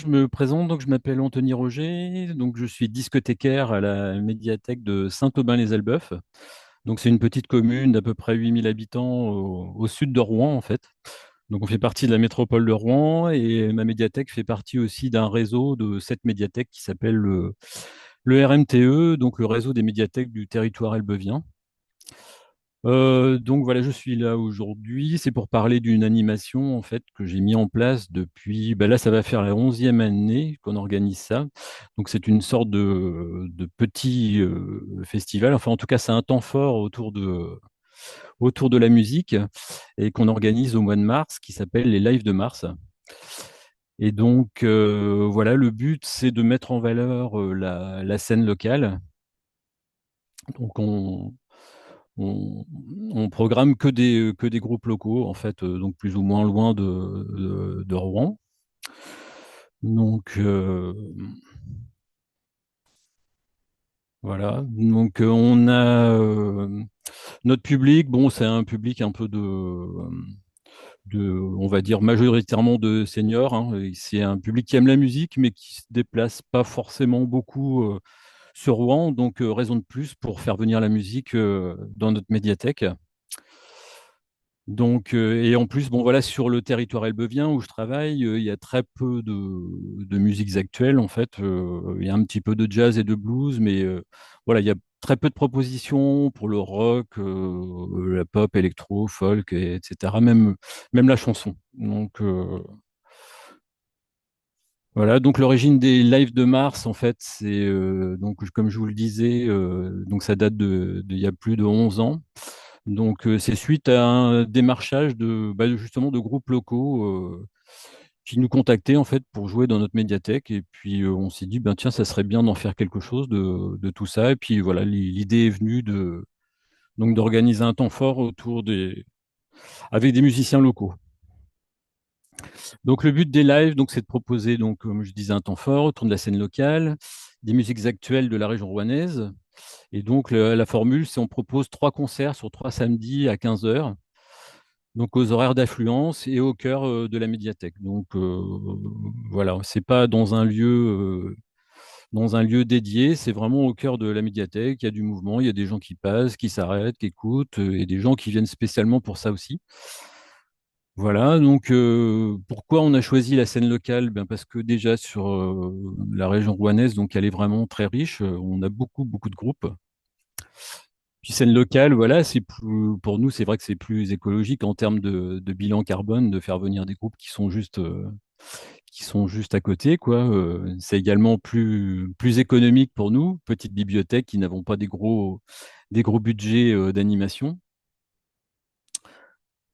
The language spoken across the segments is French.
Je me présente, donc je m'appelle Anthony Roger, donc je suis discothécaire à la médiathèque de Saint-Aubin-les-Elbeuf. Donc c'est une petite commune d'à peu près 8000 habitants au sud de Rouen en fait. Donc on fait partie de la métropole de Rouen et ma médiathèque fait partie aussi d'un réseau de 7 médiathèques qui s'appelle le RMTE, donc le réseau des médiathèques du territoire elbeuvien. Donc voilà, je suis là aujourd'hui. C'est pour parler d'une animation en fait que j'ai mis en place depuis. Là, ça va faire la 11e année qu'on organise ça. Donc c'est une sorte de petit festival. Enfin, en tout cas, c'est un temps fort autour de la musique et qu'on organise au mois de mars, qui s'appelle les Lives de Mars. Et donc voilà, le but c'est de mettre en valeur la scène locale. Donc on, on programme que des groupes locaux, en fait, donc plus ou moins loin de Rouen. Donc voilà. Donc on a notre public. Bon, c'est un public un peu on va dire majoritairement de seniors, hein. Et c'est un public qui aime la musique, mais qui se déplace pas forcément beaucoup sur Rouen. Donc raison de plus pour faire venir la musique dans notre médiathèque. Donc, et en plus, bon voilà, sur le territoire elbeuvien où je travaille, il y a très peu de musiques actuelles en fait. Il y a un petit peu de jazz et de blues, mais voilà, il y a très peu de propositions pour le rock, la pop, électro, folk, etc. Même la chanson. Donc voilà, donc l'origine des lives de Mars, en fait, c'est donc comme je vous le disais, donc ça date il y a plus de 11 ans. Donc, c'est suite à un démarchage justement de groupes locaux qui nous contactaient en fait pour jouer dans notre médiathèque. Et puis, on s'est dit, ben tiens, ça serait bien d'en faire quelque chose de tout ça. Et puis voilà, l'idée est venue donc d'organiser un temps fort avec des musiciens locaux. Donc, le but des lives, donc, c'est de proposer, donc, comme je disais, un temps fort autour de la scène locale, des musiques actuelles de la région rouennaise. Et donc, la formule, c'est on propose 3 concerts sur 3 samedis à 15 heures, donc aux horaires d'affluence et au cœur de la médiathèque. Donc voilà, c'est pas dans un lieu dédié, c'est vraiment au cœur de la médiathèque. Il y a du mouvement, il y a des gens qui passent, qui s'arrêtent, qui écoutent, et des gens qui viennent spécialement pour ça aussi. Voilà, donc pourquoi on a choisi la scène locale? Ben parce que déjà sur la région rouennaise, donc elle est vraiment très riche. On a beaucoup, beaucoup de groupes. Puis scène locale, voilà, pour nous, c'est vrai que c'est plus écologique en termes de bilan carbone de faire venir des groupes qui sont juste à côté, quoi. C'est également plus économique pour nous, petites bibliothèques qui n'avons pas des gros budgets d'animation.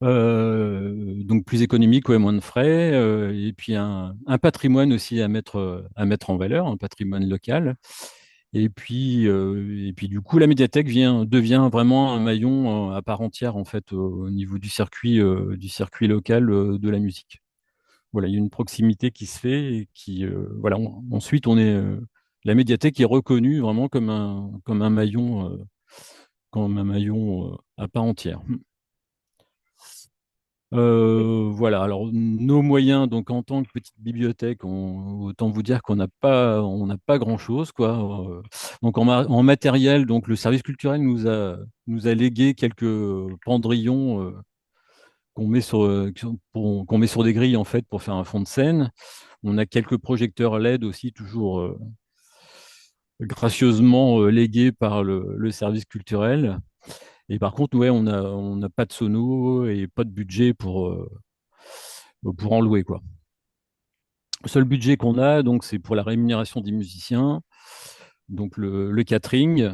Donc plus économique, ouais, moins de frais, et puis un patrimoine aussi à mettre en valeur, un patrimoine local. Et puis du coup, la médiathèque devient vraiment un maillon à part entière en fait au niveau du circuit local de la musique. Voilà, il y a une proximité qui se fait et voilà. Ensuite, la médiathèque est reconnue vraiment comme un maillon à part entière. Voilà, alors nos moyens, donc en tant que petite bibliothèque, autant vous dire qu'on n'a pas grand-chose, quoi. Donc en matériel, donc le service culturel nous a légué quelques pendrillons qu'on met sur des grilles en fait pour faire un fond de scène. On a quelques projecteurs LED aussi, toujours gracieusement légués par le service culturel. Et par contre, ouais, on n'a pas de sono et pas de budget pour en louer, quoi. Le seul budget qu'on a, donc, c'est pour la rémunération des musiciens, donc le catering,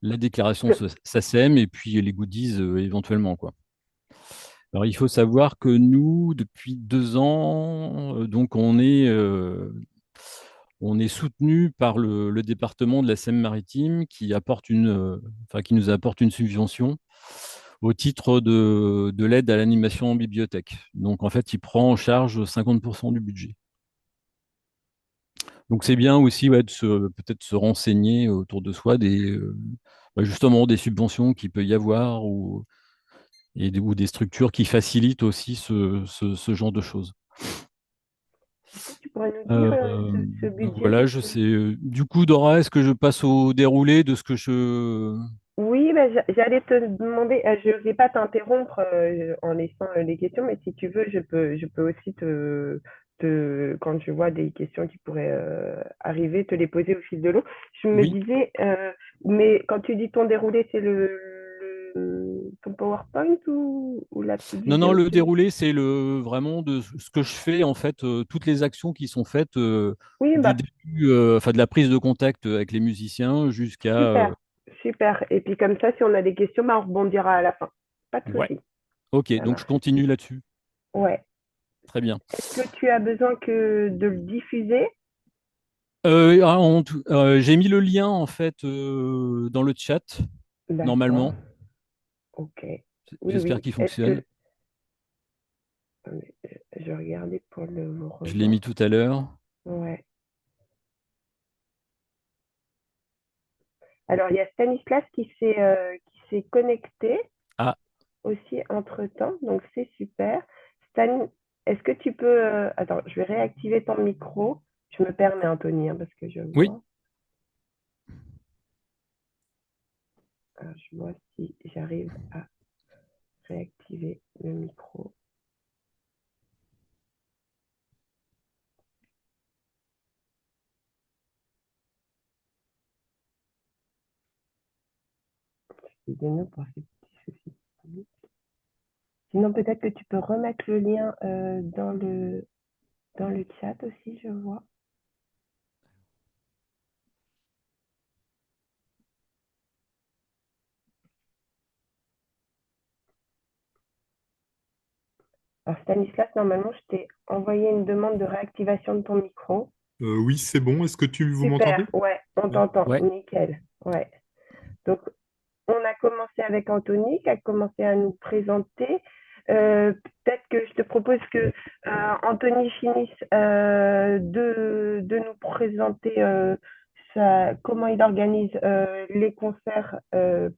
la déclaration SACEM et puis les goodies éventuellement, quoi. Alors, il faut savoir que nous, depuis 2 ans, donc on est soutenu par le département de la Seine-Maritime qui nous apporte une subvention au titre de l'aide à l'animation en bibliothèque. Donc, en fait, il prend en charge 50% du budget. Donc c'est bien aussi, ouais, peut-être se renseigner autour de soi justement des subventions qu'il peut y avoir ou des structures qui facilitent aussi ce genre de choses. pourrais nous dire ce budget Voilà, je sais. Du coup, Dora, est-ce que je passe au déroulé de ce que je... Oui, bah, j'allais te demander, je ne vais pas t'interrompre en laissant les questions, mais si tu veux, je peux aussi quand je vois des questions qui pourraient arriver, te les poser au fil de l'eau. Je me Oui. disais, mais quand tu dis ton déroulé, c'est ton PowerPoint ou la petite Non, non, vidéo que le tu... déroulé, c'est le vraiment de ce que je fais, en fait, toutes les actions qui sont faites Oui, du bah, début, enfin de la prise de contact avec les musiciens jusqu'à... super, super. Et puis comme ça, si on a des questions, bah, on rebondira à la fin. Pas de ouais. souci, Ok, ça donc je marche. continue là-dessus. Ouais. Très bien. Est-ce que tu as besoin que de le diffuser? J'ai mis le lien, en fait, dans le chat, D'accord. normalement. Ok. Oui, J'espère oui. qu'il Est-ce fonctionne. que... Attendez, je regardais pour le Je l'ai mis revoir. tout à l'heure. Ouais. Alors, il y a Stanislas qui s'est connecté Ah, aussi entre-temps, donc c'est super. Stan, est-ce que tu peux... Attends, je vais réactiver ton micro. Je me permets, Anthony, hein, parce que oui. je vois si j'arrive à réactiver le micro. Excusez-nous pour ces petits soucis. Sinon, peut-être que tu peux remettre le lien dans le chat aussi, je vois. Alors Stanislas, normalement, je t'ai envoyé une demande de réactivation de ton micro. Oui, c'est bon. Est-ce que vous Super, m'entendez? ouais, on Oui. t'entend, Ouais. nickel. Ouais. Donc, on a commencé avec Anthony, qui a commencé à nous présenter. Peut-être que je te propose que Anthony finisse de nous présenter comment il organise les concerts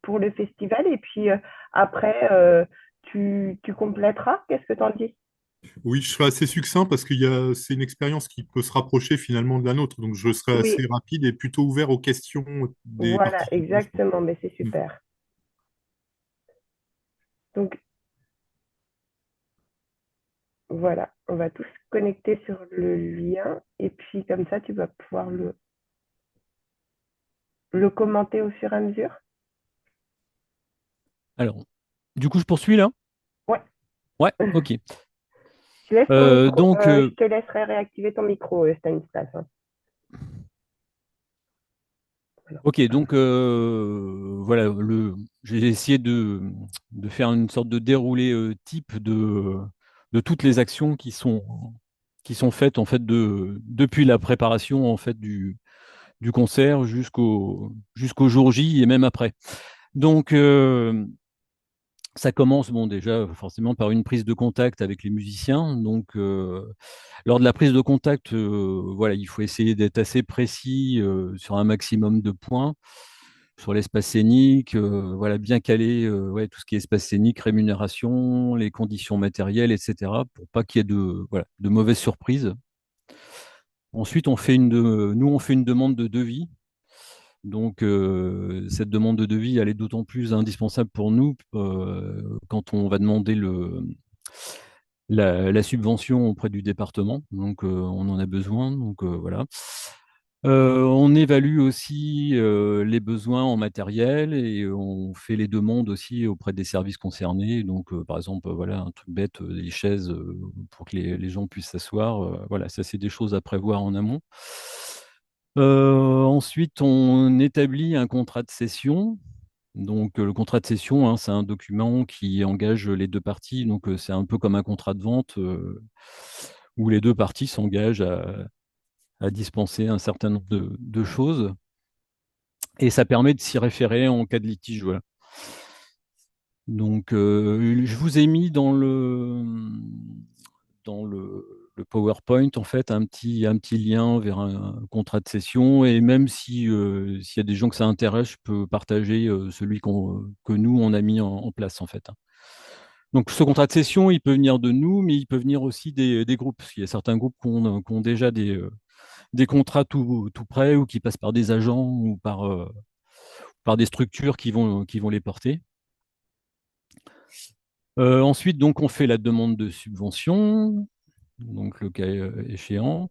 pour le festival. Et puis après, tu complèteras. Qu'est-ce que tu en dis? Oui, je serai assez succinct parce c'est une expérience qui peut se rapprocher finalement de la nôtre. Donc, je serai Oui, assez rapide et plutôt ouvert aux questions des voilà, participants. exactement. Mais c'est Mm. super. Donc, voilà, on va tous se connecter sur le lien. Et puis, comme ça, tu vas pouvoir le commenter au fur et à mesure. Alors, du coup, je poursuis là? Ouais. Ouais, ok. Je laisse ton micro, Donc, je te laisserai réactiver ton micro, Stanislas, hein. Voilà. ok, donc voilà, j'ai essayé de faire une sorte de déroulé type de toutes les actions qui sont faites en fait depuis la préparation en fait du concert jusqu'au jour J et même après. Donc ça commence bon déjà forcément par une prise de contact avec les musiciens. Donc lors de la prise de contact, voilà, il faut essayer d'être assez précis sur un maximum de points sur l'espace scénique, voilà, bien caler ouais, tout ce qui est espace scénique, rémunération, les conditions matérielles, etc., pour pas qu'il y ait voilà, de mauvaises surprises. Ensuite, nous, on fait une demande de devis. Donc, cette demande de devis, elle est d'autant plus indispensable pour nous quand on va demander la subvention auprès du département. Donc, on en a besoin. Donc, voilà. On évalue aussi les besoins en matériel et on fait les demandes aussi auprès des services concernés. Donc, par exemple, voilà, un truc bête, des chaises pour que les gens puissent s'asseoir. Voilà, ça, c'est des choses à prévoir en amont. Ensuite, on établit un contrat de cession. Donc, le contrat de cession, hein, c'est un document qui engage les deux parties. Donc, c'est un peu comme un contrat de vente où les deux parties s'engagent à dispenser un certain nombre de choses. Et ça permet de s'y référer en cas de litige. Voilà. Donc, je vous ai mis dans le PowerPoint, en fait, un petit lien vers un contrat de cession. Et même si, s'il y a des gens que ça intéresse, je peux partager celui que nous, on a mis en place, en fait. Donc, ce contrat de cession, il peut venir de nous, mais il peut venir aussi des groupes. Il y a certains groupes qui ont déjà des contrats tout prêts ou qui passent par des agents ou par des structures qui vont les porter. Ensuite, donc, on fait la demande de subvention, donc le cas échéant.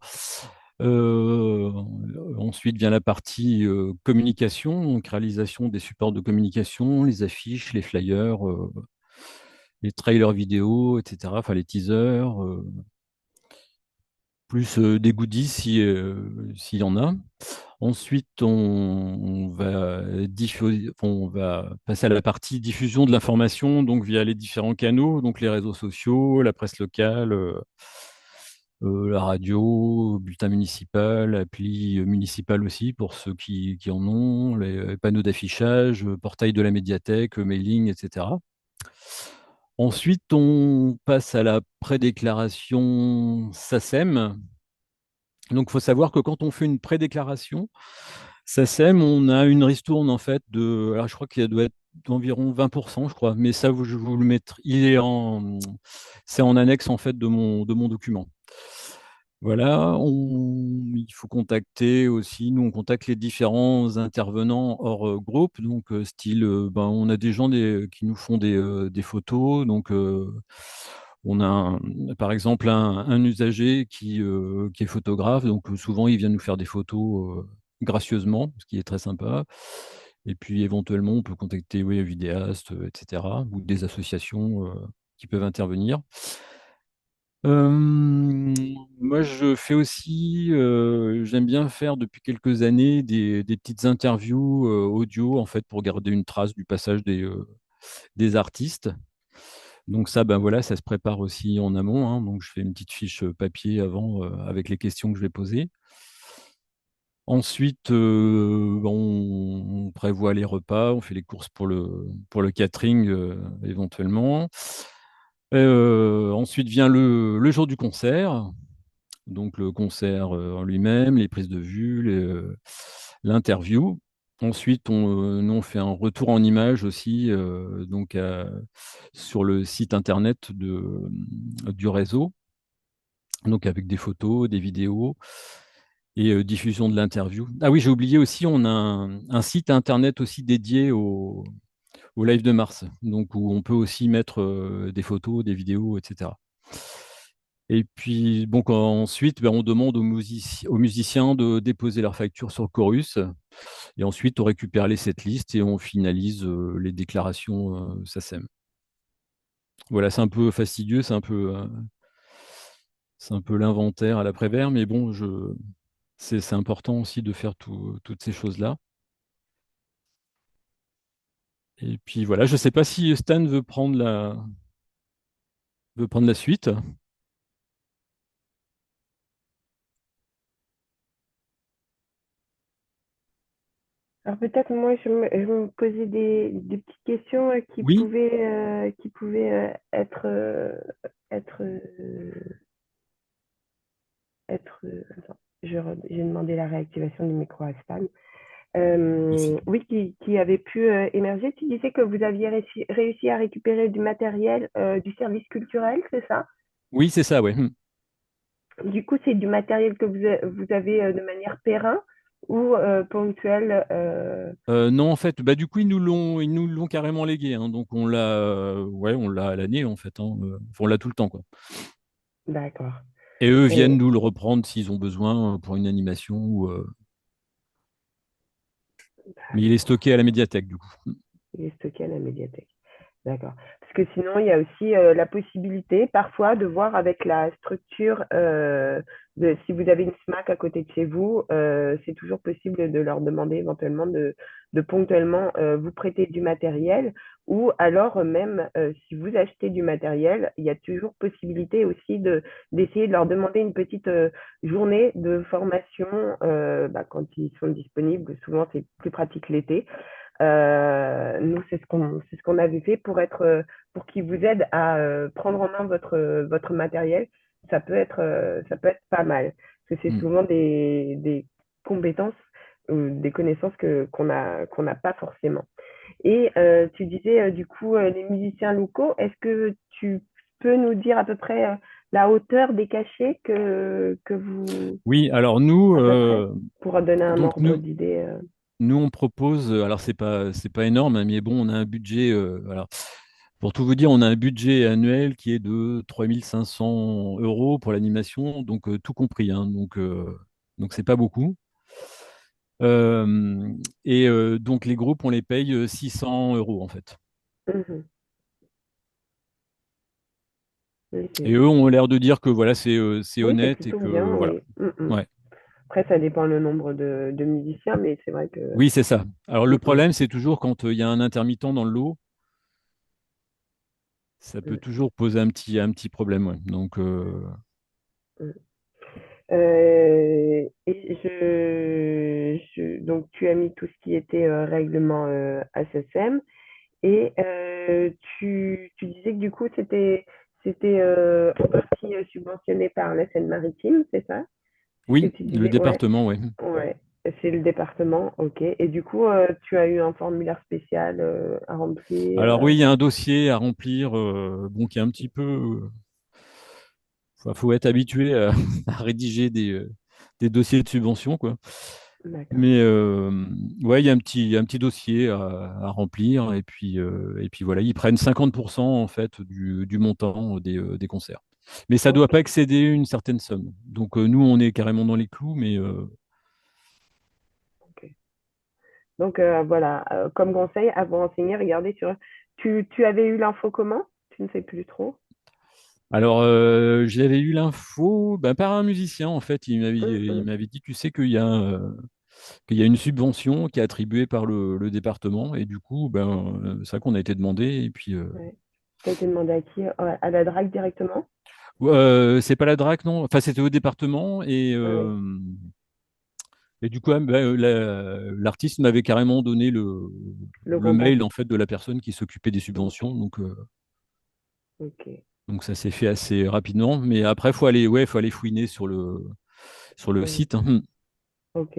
Euh, Ensuite vient la partie communication, donc réalisation des supports de communication, les affiches, les flyers, les trailers vidéo, etc. Enfin, les teasers, plus des goodies s'il y en a. Ensuite, on va passer à la partie diffusion de l'information, donc via les différents canaux, donc les réseaux sociaux, la presse locale, la radio, bulletin municipal, appli municipal aussi pour ceux qui en ont, les panneaux d'affichage, portail de la médiathèque, mailing, etc. Ensuite, on passe à la prédéclaration SACEM. Donc, il faut savoir que quand on fait une prédéclaration, SACEM, on a une ristourne en fait alors je crois qu'il doit être d'environ 20%, je crois, mais ça, je vous le mettre, c'est en annexe en fait de mon document. Voilà, il faut contacter aussi, nous on contacte les différents intervenants hors groupe, donc style, ben, on a des gens qui nous font des photos, donc on a par exemple un usager qui est photographe, donc souvent il vient nous faire des photos gracieusement, ce qui est très sympa. Et puis éventuellement on peut contacter oui, un vidéaste, etc., ou des associations qui peuvent intervenir. Moi, je fais aussi, j'aime bien faire depuis quelques années des petites interviews audio, en fait, pour garder une trace du passage des artistes. Donc ça, ben voilà, ça se prépare aussi en amont, hein. Donc je fais une petite fiche papier avant avec les questions que je vais poser. Ensuite, on prévoit les repas, on fait les courses pour le catering éventuellement. Ensuite vient le jour du concert. Donc le concert en lui-même, les prises de vue, l'interview. Ensuite, nous, on fait un retour en image aussi sur le site internet du réseau, donc avec des photos, des vidéos et diffusion de l'interview. Ah oui, j'ai oublié aussi, on a un site internet aussi dédié au live de mars, donc où on peut aussi mettre des photos, des vidéos, etc. Et puis, bon, ensuite, ben, on demande aux musiciens de déposer leur facture sur le chorus. Et ensuite, on récupère les setlists et on finalise les déclarations SACEM. Voilà, c'est un peu fastidieux, c'est un peu l'inventaire à l'après-vert, mais bon, c'est important aussi de faire toutes ces choses-là. Et puis voilà, je ne sais pas si Stan veut prendre la suite. Alors peut-être moi, je me posais des petites questions Oui, qui pouvaient être, attends, j'ai demandé la réactivation du micro à spam. ici. Oui, qui avait pu émerger. Tu disais que vous aviez réussi à récupérer du matériel du service culturel, c'est ça? Oui, c'est ça, ouais. Du coup, c'est du matériel que vous avez de manière périn ou ponctuelle. Non, en fait, bah, du coup, ils nous l'ont carrément légué, hein. Donc, ouais, on l'a à l'année, en fait, hein. On l'a tout le temps, quoi. D'accord. Et eux viennent Et nous le reprendre s'ils ont besoin pour une animation. Mais il est d'accord. stocké à la médiathèque, du coup. Il est stocké à la médiathèque. D'accord. Parce que sinon, il y a aussi la possibilité parfois de voir avec la structure, si vous avez une SMAC à côté de chez vous, c'est toujours possible de leur demander éventuellement de ponctuellement vous prêter du matériel ou alors même si vous achetez du matériel, il y a toujours possibilité aussi d'essayer de leur demander une petite journée de formation quand ils sont disponibles. Souvent, c'est plus pratique l'été. Nous, c'est ce qu'on avait fait pour qu'ils vous aident à prendre en main votre matériel. Ça peut être pas mal. Parce que c'est Mm. souvent des compétences ou des connaissances qu'on n'a pas forcément. Et tu disais, du coup, les musiciens locaux, est-ce que tu peux nous dire à peu près la hauteur des cachets que vous, Oui, alors nous, à peu près, pour donner un donc ordre nous, d'idée nous on propose, alors c'est pas énorme, hein, mais bon, on a un budget, alors, pour tout vous dire, on a un budget annuel qui est de 3 500 € pour l'animation, donc tout compris, hein, donc c'est pas beaucoup. Euh, donc les groupes, on les paye 600 € en fait. Mhm. Et Ok. eux ont l'air de dire que voilà, c'est Oui, c'est honnête et plutôt que bien, voilà. oui. Mhm. Ouais. Après, ça dépend le nombre de musiciens, mais c'est vrai que... Oui, c'est ça. Alors le Mhm. problème, c'est toujours quand il y a un intermittent dans le lot, ça peut Mhm. toujours poser un petit problème. Ouais. Donc Mhm. Et donc, tu as mis tout ce qui était règlement SSM et tu disais que du coup, c'était en partie subventionné par la Seine-Maritime, c'est ça? C'est ce que oui, tu le disais? Ouais, département, ouais. ouais. C'est le département, ok. Et du coup, tu as eu un formulaire spécial à remplir. Alors oui, il y a un dossier à remplir, bon, qui est un petit peu. Faut être habitué à, à rédiger des dossiers de subvention, quoi. D'accord. Mais ouais, il y a un petit dossier à remplir et puis voilà, ils prennent 50% en fait du montant des concerts. Mais ça ne doit Ok, pas excéder une certaine somme. Donc nous, on est carrément dans les clous, mais ok. Donc voilà, comme conseil, avant d'enseigner, regardez sur. Tu avais eu l'info comment? Tu ne sais plus trop. alors j'avais eu l'info par un musicien en fait. Il m'avait il Mhm. m'avait dit, tu sais qu'il y a une subvention qui est attribuée par le département et du coup, c'est vrai qu'on a été demandé et puis Ouais. Tu as été demandé à qui? Ouais, à la DRAC directement? c'est pas la DRAC, non. Enfin, c'était au département Oui, et du coup, l'artiste m'avait carrément donné le, le le mail contact. en fait de la personne qui s'occupait des subventions. Ok. Donc ça s'est fait assez rapidement. Mais après, faut aller fouiner sur le Oui, site, hein. ok.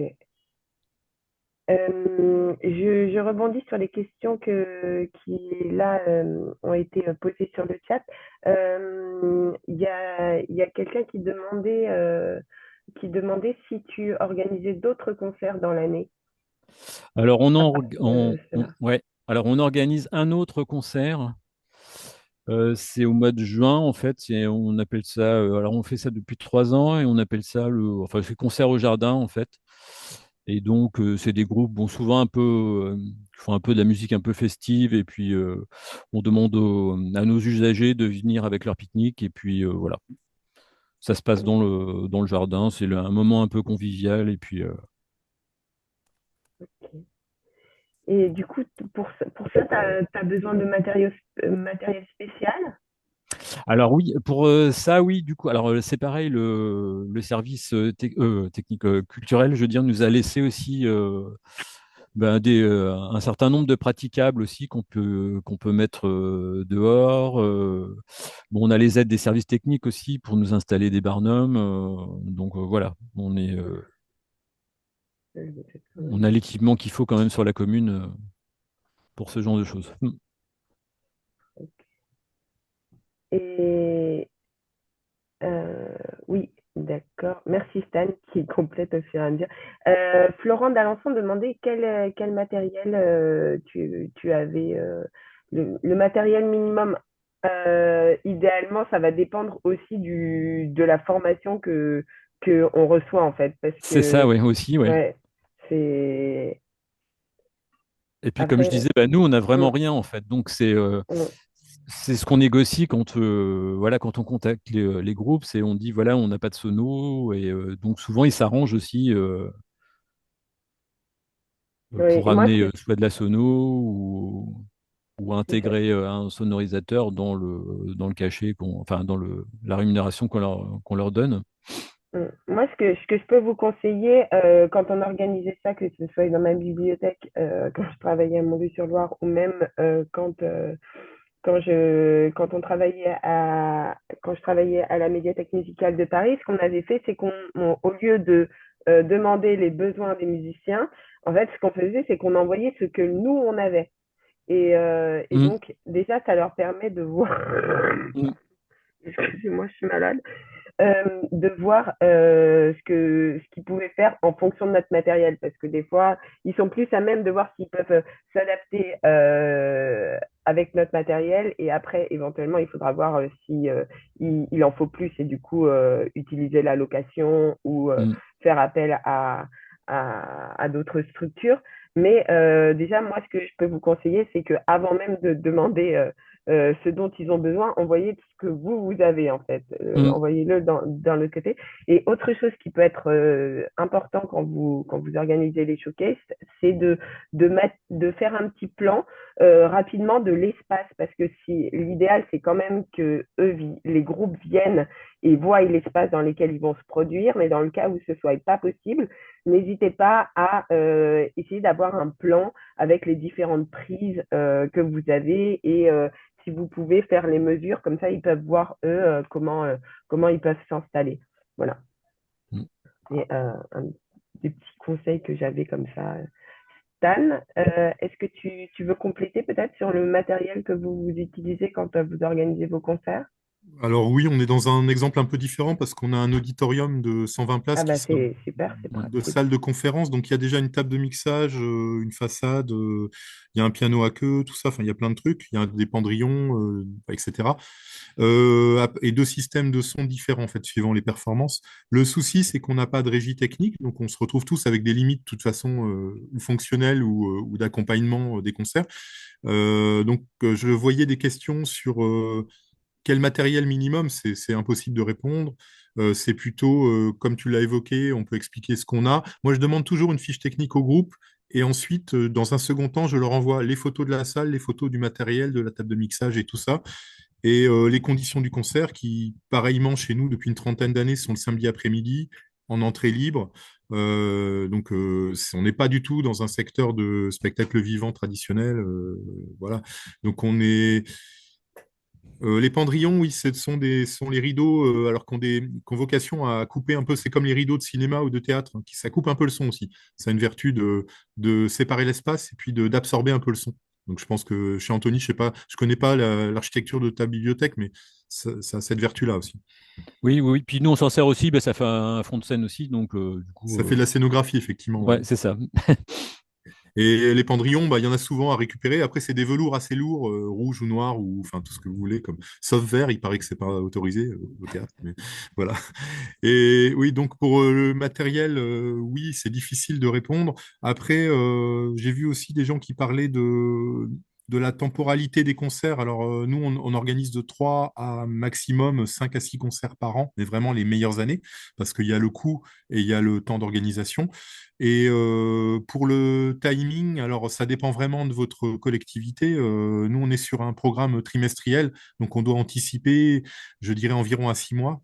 Je rebondis sur les questions qui, là, ont été posées sur le chat. Il y a quelqu'un qui demandait si tu organisais d'autres concerts dans l'année, Alors à part cela. ouais. Alors on organise un autre concert. C'est au mois de juin en fait. On appelle ça. Alors on fait ça depuis 3 ans et on appelle ça enfin c'est concert au jardin en fait. Et donc c'est des groupes, bon souvent un peu, qui font un peu de la musique un peu festive et puis on demande à nos usagers de venir avec leur pique-nique et puis voilà. Ça se passe dans le jardin. C'est un moment un peu convivial et puis. Ok. Et du coup, pour ça, tu as besoin de matériel spécial? Alors oui, pour ça, oui, du coup, alors c'est pareil, le service technique culturel, je veux dire, nous a laissé aussi un certain nombre de praticables aussi qu'on peut mettre dehors. Bon, on a les aides des services techniques aussi pour nous installer des barnums. Donc voilà, on a l'équipement qu'il faut quand même sur la commune pour ce genre de choses. Et euh, oui, d'accord. Merci Stan qui complète au fur et à mesure. Florent d'Alençon demandait quel matériel tu avais. Le matériel minimum, idéalement, ça va dépendre aussi de la formation que on reçoit en fait. Parce C'est ça, que, ouais, aussi, ouais. ouais, c'est. Et puis, comme je Après, disais, nous, on n'a vraiment on, rien en fait. Donc, c'est ce qu'on on- négocie quand on contacte les groupes, c'est on dit voilà, on n'a pas de sono et donc souvent ils s'arrangent aussi oui, pour et moi, amener soit de la sono ou c'est- intégrer un sonorisateur dans le cachet, enfin la rémunération qu'on leur donne. Moi, ce que je peux vous conseiller, quand on organisait ça, que ce soit dans ma bibliothèque, quand je travaillais à Montluc-sur-Loire, ou même quand quand je travaillais à la médiathèque musicale de Paris, ce qu'on avait fait, c'est au lieu de demander les besoins des musiciens, en fait, ce qu'on faisait, c'est qu'on envoyait ce que nous, on avait. Et Mm. donc, déjà, ça leur permet de voir. Mm. Excusez-moi, je suis malade. De voir ce qu'ils pouvaient faire en fonction de notre matériel. Parce que des fois, ils sont plus à même de voir s'ils peuvent s'adapter avec notre matériel. Et après, éventuellement, il faudra voir si il en faut plus et du coup, utiliser la location ou Mm. faire appel à d'autres structures. Mais déjà, moi, ce que je peux vous conseiller, c'est que avant même de demander ce dont ils ont besoin, envoyez tout ce que vous avez en fait. Mm. Envoyez-le dans le côté. Et autre chose qui peut être important quand vous organisez les showcases, c'est de faire un petit plan rapidement de l'espace. Parce que si l'idéal, c'est quand même que les groupes viennent et voient l'espace dans lequel ils vont se produire. Mais dans le cas où ce ne soit pas possible, n'hésitez pas à essayer d'avoir un plan avec les différentes prises que vous avez et si vous pouvez faire les mesures, comme ça ils peuvent voir eux comment ils peuvent s'installer. Voilà. Mm. Et des petits conseils que j'avais comme ça. Stan, est-ce que tu veux compléter peut-être sur le matériel que vous utilisez quand vous organisez vos concerts? Alors oui, on est dans un exemple un peu différent parce qu'on a un auditorium de 120 places Ah qui bah sert c'est super, c'est de pratique. salle de conférence. Donc il y a déjà une table de mixage, une façade, il y a un piano à queue, tout ça. Enfin, il y a plein de trucs. Il y a des pendrillons, etc. Et deux systèmes de son différents en fait, suivant les performances. Le souci, c'est qu'on n'a pas de régie technique, donc on se retrouve tous avec des limites de toute façon ou fonctionnelles ou d'accompagnement des concerts. Je voyais des questions sur quel matériel minimum, c'est impossible de répondre. C'est plutôt, comme tu l'as évoqué, on peut expliquer ce qu'on a. Moi, je demande toujours une fiche technique au groupe et ensuite, dans un second temps, je leur envoie les photos de la salle, les photos du matériel, de la table de mixage et tout ça. Et les conditions du concert qui, pareillement chez nous, depuis une trentaine d'années, sont le samedi après-midi, en entrée libre. On n'est pas du tout dans un secteur de spectacle vivant traditionnel. Voilà. Donc, on est les pendrillons, oui, sont les rideaux, alors qu'on qu'on vocation à couper un peu, c'est comme les rideaux de cinéma ou de théâtre, hein, ça coupe un peu le son aussi. Ça a une vertu de séparer l'espace et puis d'absorber un peu le son. Donc je pense que chez Anthony, je sais pas, je connais pas l'architecture de ta bibliothèque, mais ça a cette vertu-là aussi. Oui, oui, oui. Puis nous, on s'en sert aussi, bah, ça fait un fond de scène aussi, donc du coup, Ça fait de la scénographie, effectivement, ouais. ouais, c'est ça. Et les pendrillons, bah, il y en a souvent à récupérer. Après, c'est des velours assez lourds, rouge ou noir, ou enfin tout ce que vous voulez, comme sauf vert, il paraît que c'est pas autorisé au théâtre, mais voilà. Et oui, donc pour le matériel, oui, c'est difficile de répondre. Après, j'ai vu aussi des gens qui parlaient de la temporalité des concerts. Alors, nous, on organise de 3 à maximum 5 à 6 concerts par an, mais vraiment les meilleures années, parce qu'il y a le coût et il y a le temps d'organisation. Et pour le timing, alors ça dépend vraiment de votre collectivité. Nous, on est sur un programme trimestriel, donc on doit anticiper, je dirais, environ à 6 mois.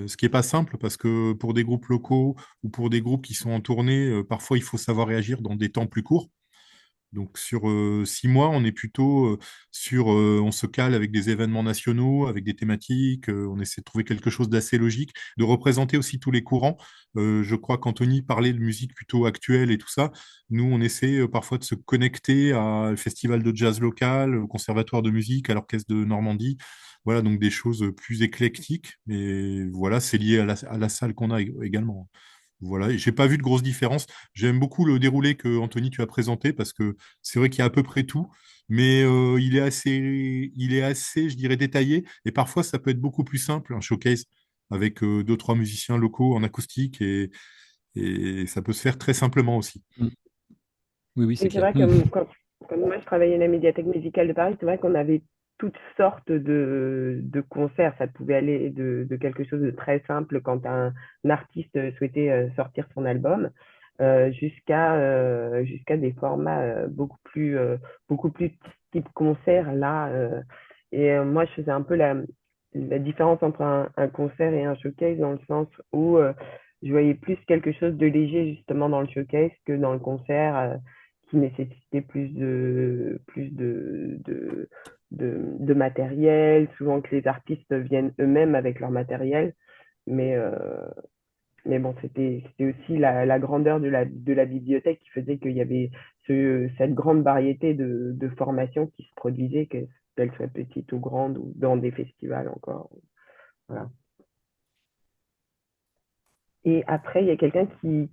Ce qui n'est pas simple parce que pour des groupes locaux ou pour des groupes qui sont en tournée, parfois il faut savoir réagir dans des temps plus courts. Donc sur 6 mois, on est plutôt on se cale avec des événements nationaux, avec des thématiques, on essaie de trouver quelque chose d'assez logique, de représenter aussi tous les courants. Je crois qu'Anthony parlait de musique plutôt actuelle et tout ça. Nous, on essaie parfois de se connecter à le festival de jazz local, au conservatoire de musique, à l'orchestre de Normandie. Voilà, donc des choses plus éclectiques. Et voilà, c'est lié à la salle qu'on a également. Voilà, et j'ai pas vu de grosse différence. J'aime beaucoup le déroulé que Anthony tu as présenté parce que c'est vrai qu'il y a à peu près tout, mais il est assez, je dirais, détaillé. Et parfois, ça peut être beaucoup plus simple un showcase avec deux, trois musiciens locaux en acoustique et ça peut se faire très simplement aussi. Mm. Oui, oui, c'est Et c'est clair. vrai que Mm. quand moi je travaillais à la médiathèque musicale de Paris, c'est vrai qu'on avait toutes sortes de concerts. Ça pouvait aller de quelque chose de très simple quand un artiste souhaitait sortir son album, jusqu'à des formats beaucoup plus type concert là. Moi, je faisais un peu la différence entre un concert et un showcase dans le sens où je voyais plus quelque chose de léger justement dans le showcase que dans le concert. Qui nécessitait plus de matériel, souvent que les artistes viennent eux-mêmes avec leur matériel. Mais Mais bon, c'était aussi la grandeur de la bibliothèque qui faisait qu'il y avait cette grande variété de formations qui se produisaient, qu'elles soient petites ou grandes, ou dans des festivals encore. Voilà. Et après, il y a quelqu'un qui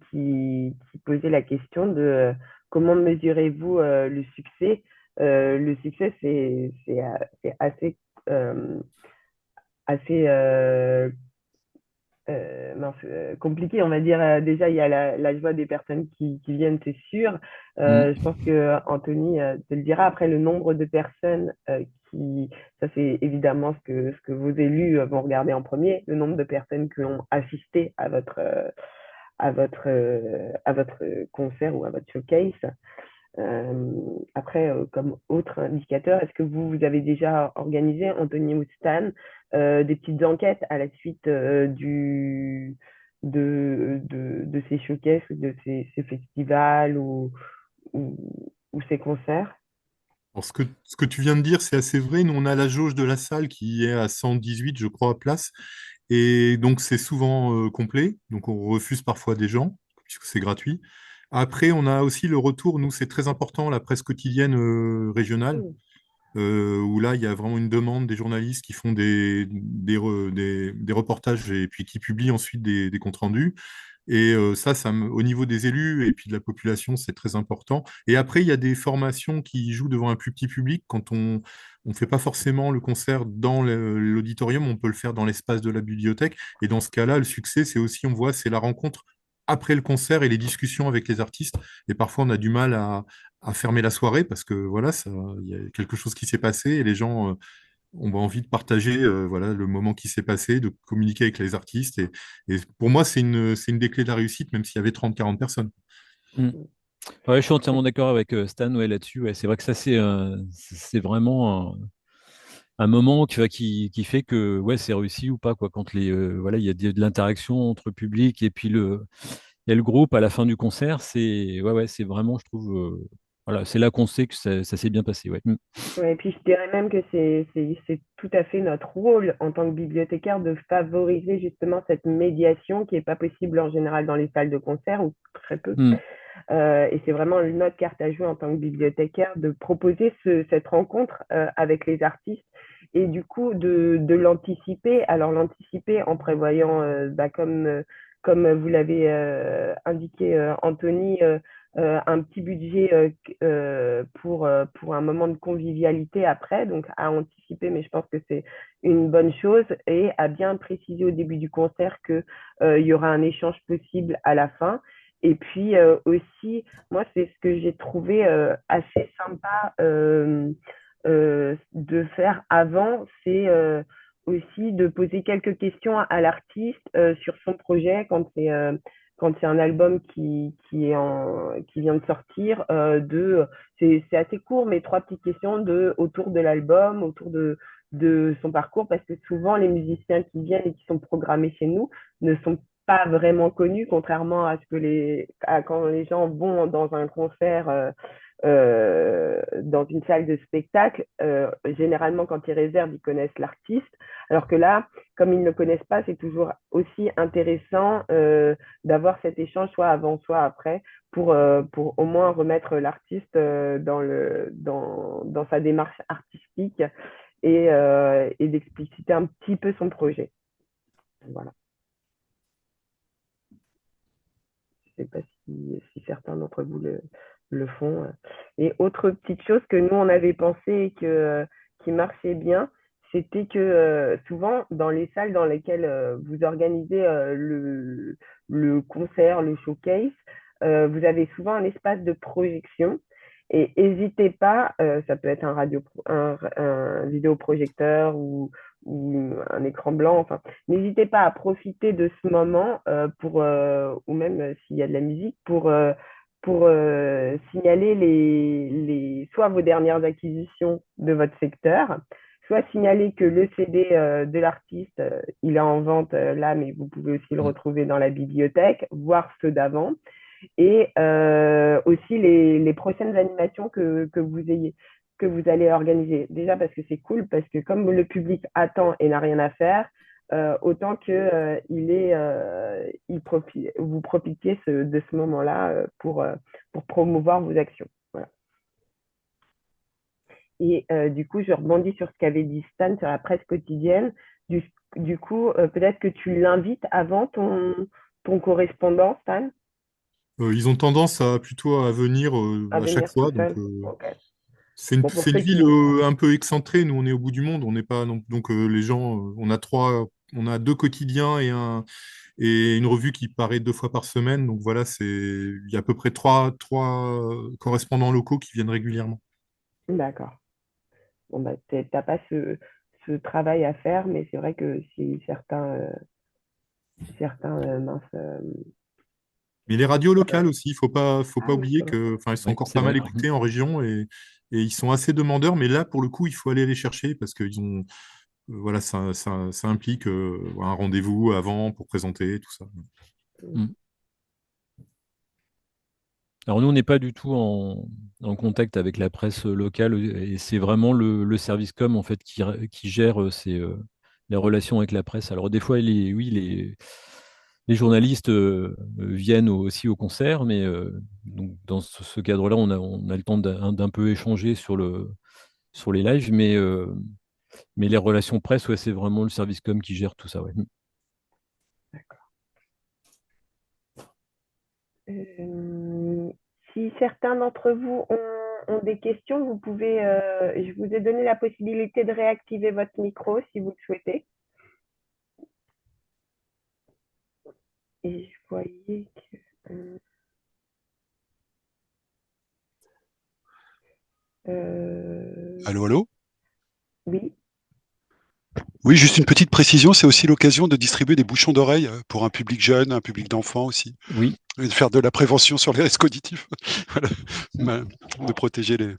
posait la question de comment mesurez-vous le succès? Le succès, c'est euh, assez mince, compliqué, on va dire. Déjà, il y a la joie des personnes qui viennent, c'est sûr. Mm. Je pense que Anthony te le dira. Après, le nombre de personnes ça c'est évidemment ce que vos élus vont regarder en premier, le nombre de personnes qui ont assisté à votre concert ou à votre showcase. Après, comme autre indicateur, est-ce que vous avez déjà organisé, Anthony ou Stan, des petites enquêtes à la suite de ces showcases, de ces festivals ou, ou ces concerts? Alors, ce que tu viens de dire, c'est assez vrai. Nous, on a la jauge de la salle qui est à 118, je crois, places. Et donc, c'est souvent complet. Donc, on refuse parfois des gens, puisque c'est gratuit. Après, on a aussi le retour. Nous, c'est très important, la presse quotidienne régionale, Mm. où là, il y a vraiment une demande des journalistes qui font des reportages et puis qui publient ensuite des comptes rendus. Et au niveau des élus et puis de la population, c'est très important. Et après, il y a des formations qui jouent devant un plus petit public. Quand on ne fait pas forcément le concert dans l'auditorium, on peut le faire dans l'espace de la bibliothèque. Et dans ce cas-là, le succès, c'est aussi, on voit, c'est la rencontre après le concert et les discussions avec les artistes. Et parfois, on a du mal à fermer la soirée parce que voilà, il y a quelque chose qui s'est passé et les gens ont envie de partager voilà, le moment qui s'est passé, de communiquer avec les artistes. Et pour moi, c'est une des clés de la réussite, même s'il y avait 30, 40 personnes. Mm. Ouais, je suis entièrement d'accord avec Stan, ouais, là-dessus. Ouais, c'est vrai que ça, c'est vraiment un moment qui fait que ouais, c'est réussi ou pas, quoi. Quand voilà, il y a de l'interaction entre public et puis il y a le groupe à la fin du concert, ouais, c'est vraiment, je trouve, voilà, c'est là qu'on sait que ça s'est bien passé. Ouais. Mm. Ouais, et puis je dirais même que c'est tout à fait notre rôle en tant que bibliothécaire de favoriser justement cette médiation qui n'est pas possible en général dans les salles de concert ou très peu. Mm. Et c'est vraiment notre carte à jouer en tant que bibliothécaire de proposer cette rencontre avec les artistes et du coup de l'anticiper. Alors l'anticiper en prévoyant, comme vous l'avez indiqué, Anthony, un petit budget pour un moment de convivialité après, donc à anticiper, mais je pense que c'est une bonne chose, et à bien préciser au début du concert qu'il y aura un échange possible à la fin. Et puis aussi, moi, c'est ce que j'ai trouvé assez sympa de faire avant, c'est aussi de poser quelques questions à l'artiste sur son projet quand c'est un album qui vient de sortir. C'est assez court, mais trois petites questions autour de l'album, autour de son parcours, parce que souvent, les musiciens qui viennent et qui sont programmés chez nous ne sont pas vraiment connus, contrairement à quand les gens vont dans un concert, dans une salle de spectacle. Généralement, quand ils réservent, ils connaissent l'artiste. Alors que là, comme ils ne le connaissent pas, c'est toujours aussi intéressant d'avoir cet échange, soit avant, soit après, pour au moins remettre l'artiste dans sa démarche artistique et d'expliciter un petit peu son projet. Voilà. Je ne sais pas si certains d'entre vous le font. Et autre petite chose que nous, on avait pensé et qui marchait bien, c'était que souvent, dans les salles dans lesquelles vous organisez le concert, le showcase, vous avez souvent un espace de projection. Et n'hésitez pas, ça peut être un vidéoprojecteur ou un écran blanc, enfin, n'hésitez pas à profiter de ce moment ou même s'il y a de la musique, pour signaler soit vos dernières acquisitions de votre secteur, soit signaler que le CD de l'artiste, il est en vente là, mais vous pouvez aussi le Mm. retrouver dans la bibliothèque, voir ceux d'avant, et aussi les prochaines animations que vous allez organiser. Déjà parce que c'est cool, parce que comme le public attend et n'a rien à faire, autant que vous profitiez de ce moment-là pour promouvoir vos actions. Voilà. Et du coup, je rebondis sur ce qu'avait dit Stan sur la presse quotidienne. Du coup, peut-être que tu l'invites avant ton correspondant, Stan, Ils ont tendance à plutôt à venir à à chaque venir tout fois. Donc, seul. Ok. Bon, pour c'est une ceux ville qui... un peu excentrée. Nous, on est au bout du monde. On n'est pas donc les gens. On a deux quotidiens et une revue qui paraît 2 fois par semaine. Donc voilà, il y a à peu près trois correspondants locaux qui viennent régulièrement. D'accord. Bon, bah, t'as pas ce travail à faire, mais c'est vrai que si certains mince, Mais les radios locales aussi, faut pas ah oui, oublier c'est vrai. que, enfin, ils sont Oui, encore c'est pas mal vrai. écoutés en région et ils sont assez demandeurs. Mais là, pour le coup, il faut aller les chercher parce qu'ils ont, voilà, ça implique un rendez-vous avant pour présenter tout ça. Mm. Alors nous, on n'est pas du tout en contact avec la presse locale et c'est vraiment le service com en fait qui gère les relations avec la presse. Alors des fois, oui, les journalistes viennent aussi au concert, mais donc dans ce cadre-là, on a le temps d'un peu échanger sur les lives, mais les relations presse, ouais, c'est vraiment le service com qui gère tout ça. Ouais. Euh, Si certains d'entre vous ont des questions, je vous ai donné la possibilité de réactiver votre micro si vous le souhaitez. Et je voyais que... Allô, allô? oui, Oui, juste une petite précision, c'est aussi l'occasion de distribuer des bouchons d'oreilles pour un public jeune, un public d'enfants aussi, Oui, et de faire de la prévention sur les risques auditifs, voilà. De protéger les...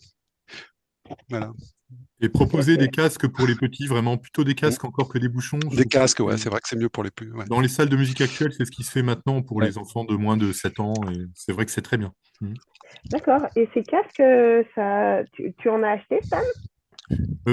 Voilà. Et proposer des ok. casques pour les petits, vraiment plutôt des Mm. casques encore que des bouchons. Je Des trouve casques, ouais, que c'est vrai que c'est mieux pour les plus. Ouais. dans les salles de musique actuelles, c'est ce qui se fait maintenant pour ouais. les enfants de moins de 7 ans et c'est vrai que c'est très bien. Mhm. D'accord. Et ces casques, tu en as acheté, Stan?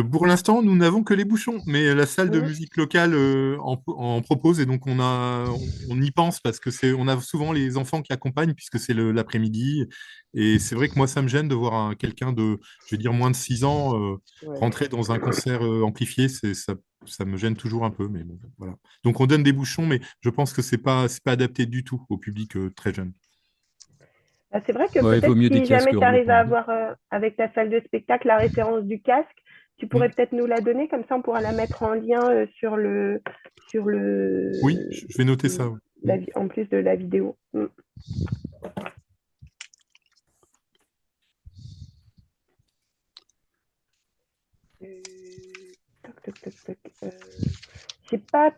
Pour l'instant, nous n'avons que les bouchons, mais la salle de Mhm. musique locale en propose et donc on y pense parce que on a souvent les enfants qui accompagnent puisque c'est l'après-midi et c'est vrai que moi ça me gêne de voir quelqu'un de, je vais dire moins de 6 ans Ouais. rentrer dans un concert amplifié, ça me gêne toujours un peu, mais bon, voilà. Donc on donne des bouchons, mais je pense que c'est pas adapté du tout au public très jeune. Bah, c'est vrai que Ouais, il vaut peut-être mieux des si casques jamais tu arrives à enveloppants. avoir avec ta salle de spectacle la référence du casque, tu pourrais Mm. peut-être nous la donner, comme ça on pourra la mettre en lien sur Oui, le je vais noter ça. Ouais. Mm. en plus de la vidéo. Mm. Toc, toc, toc, toc. J'ai pas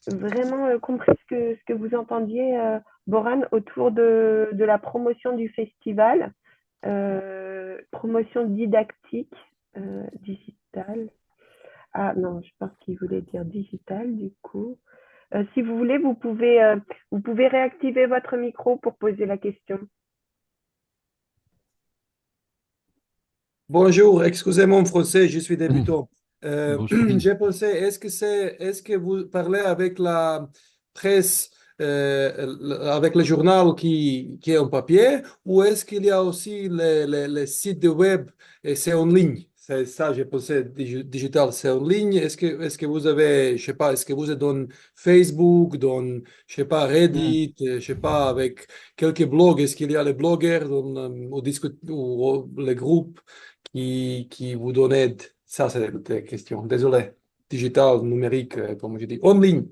vraiment compris ce que vous entendiez, Boran, autour de la promotion du festival, promotion didactique, digitale. Ah non, je pense qu'il voulait dire digital du coup. Si vous voulez, vous pouvez réactiver votre micro pour poser la question. Bonjour, excusez mon français, je suis débutant. Bonjour. J'ai pensé, est-ce que vous parlez avec la presse, avec le journal qui est en papier, ou est-ce qu'il y a aussi les sites de web et c'est en ligne? C'est ça, j'ai pensé, digital, c'est en ligne. Est-ce que vous avez, je sais pas, est-ce que vous êtes dans Facebook, dans, je sais pas, Hmm. Reddit, je sais pas, avec quelques blogs, est-ce qu'il y a les blogueurs ou les groupes qui vous donne aide? Ça, c'est la question. Désolé. Digital, numérique, comme je dis, en ligne.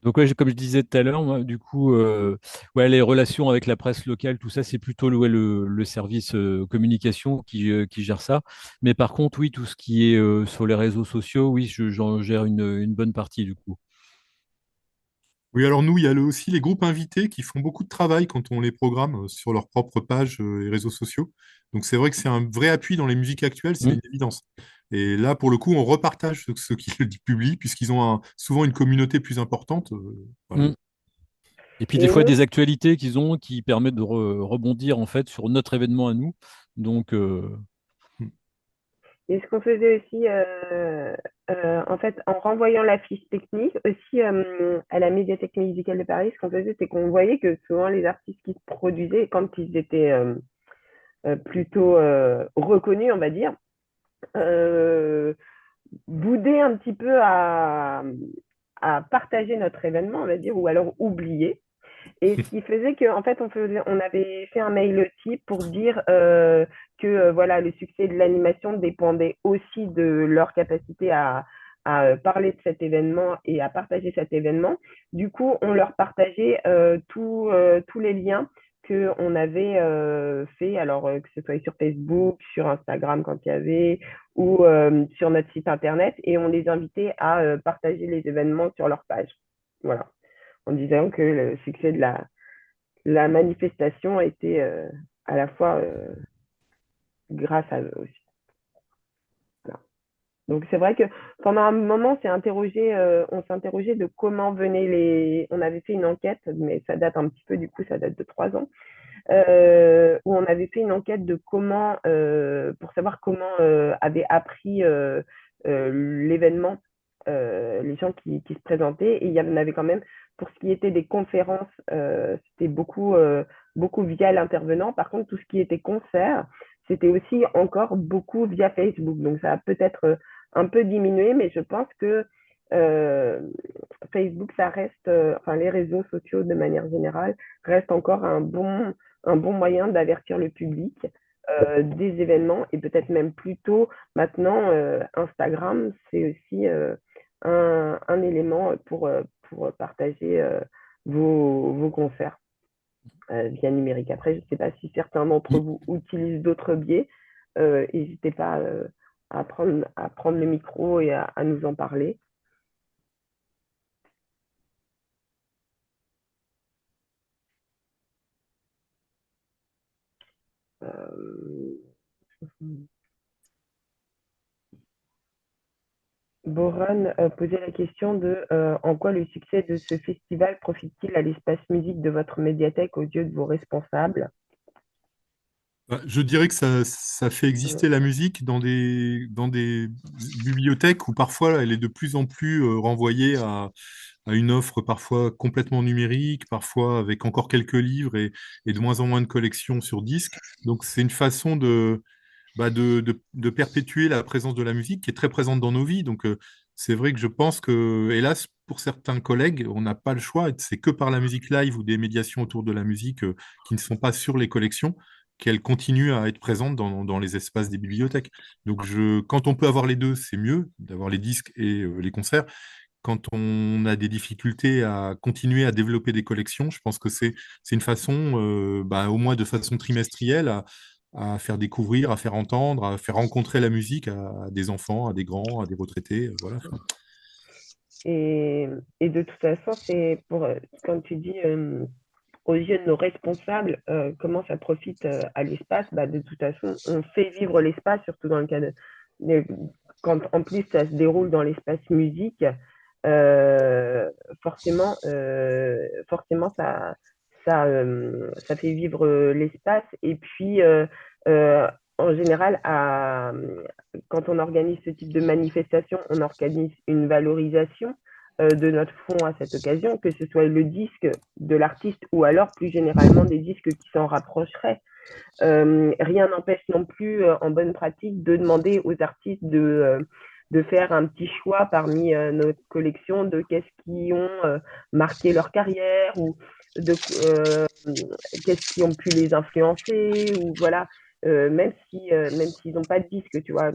Donc, ouais, comme je disais tout à l'heure, moi, du coup, ouais, les relations avec la presse locale, tout ça, c'est plutôt le service communication qui gère ça. Mais par contre, oui, tout ce qui est sur les réseaux sociaux, oui, j'en gère une bonne partie, du coup. Oui, alors nous, il y a aussi les groupes invités qui font beaucoup de travail quand on les programme sur leurs propres pages et réseaux sociaux. Donc c'est vrai que c'est un vrai appui dans les musiques actuelles, c'est Hmm. une évidence. Et là, pour le coup, on repartage ceux qui le publient, puisqu'ils ont souvent une communauté plus importante. Voilà. Hmm. Et puis, des Et fois, nous, des actualités qu'ils ont qui permettent de rebondir, en fait, sur notre événement à nous. Donc, Mm. et ce qu'on faisait aussi En fait, en renvoyant la fiche technique, aussi à la Médiathèque musicale de Paris, ce qu'on faisait, c'est qu'on voyait que souvent les artistes qui se produisaient, quand ils étaient plutôt reconnus, on va dire, euh, boudaient un petit peu à partager notre événement, on va dire, ou alors oublier. Et ce qui faisait qu'en fait, on avait fait un mail type pour dire que voilà, le succès de l'animation dépendait aussi de leur capacité à parler de cet événement et à partager cet événement. Du coup, on leur partageait tous les liens qu'on avait fait, alors que ce soit sur Facebook, sur Instagram quand il y avait, ou sur notre site internet, et on les invitait à partager les événements sur leur page. Voilà, en disant que le succès de la manifestation a été à la fois grâce à eux aussi. Voilà. Donc c'est vrai que pendant un moment, on s'est interrogé de comment venaient les. On avait fait une enquête, mais ça date un petit peu, du coup, ça date de 3 ans, où on avait fait une enquête de comment, pour savoir comment avaient appris l'événement les gens qui se présentaient. Et il y en avait quand même, pour ce qui était des conférences, c'était beaucoup via l'intervenant. Par contre, tout ce qui était concert, c'était aussi encore beaucoup via Facebook. Donc, ça a peut-être un peu diminué, mais je pense que euh, Facebook, ça reste, enfin, les réseaux sociaux de manière générale, restent encore un bon moyen d'avertir le public des événements et peut-être même plutôt maintenant, Instagram, c'est aussi un élément pour partager vos concerts via numérique. Après, je ne sais pas si certains d'entre vous utilisent d'autres biais. N'hésitez pas à prendre le micro et à nous en parler. Euh, Boran posait la question de en quoi le succès de ce festival profite-t-il à l'espace musique de votre médiathèque aux yeux de vos responsables? Bah, je dirais que ça fait exister la musique dans des bibliothèques où parfois elle est de plus en plus renvoyée à une offre parfois complètement numérique, parfois avec encore quelques livres et de moins en moins de collections sur disque. Donc c'est une façon de perpétuer la présence de la musique qui est très présente dans nos vies. Donc c'est vrai que je pense que, hélas, pour certains collègues, on n'a pas le choix. C'est que par la musique live ou des médiations autour de la musique qui ne sont pas sur les collections qu'elle continue à être présente dans les espaces des bibliothèques. Donc, quand on peut avoir les deux, c'est mieux, d'avoir les disques et les concerts. Quand on a des difficultés à continuer à développer des collections, je pense que c'est une façon, au moins de façon trimestrielle, à faire découvrir, à faire entendre, à faire rencontrer la musique à des enfants, à des grands, à des retraités. Voilà. Et de toute façon, c'est pour, quand tu dis aux yeux de nos responsables, comment ça profite à l'espace, bah, de toute façon, on fait vivre l'espace, surtout dans le cas quand en plus ça se déroule dans l'espace musique, euh, forcément ça fait vivre l'espace. Et puis, en général, quand on organise ce type de manifestation, on organise une valorisation de notre fonds à cette occasion, que ce soit le disque de l'artiste ou alors plus généralement des disques qui s'en rapprocheraient. Rien n'empêche non plus, en bonne pratique, de demander aux artistes de faire un petit choix parmi notre collection de qu'est-ce qui ont marqué leur carrière ou de qu'est-ce qui ont pu les influencer ou voilà. Même s'ils n'ont pas de disque, tu vois,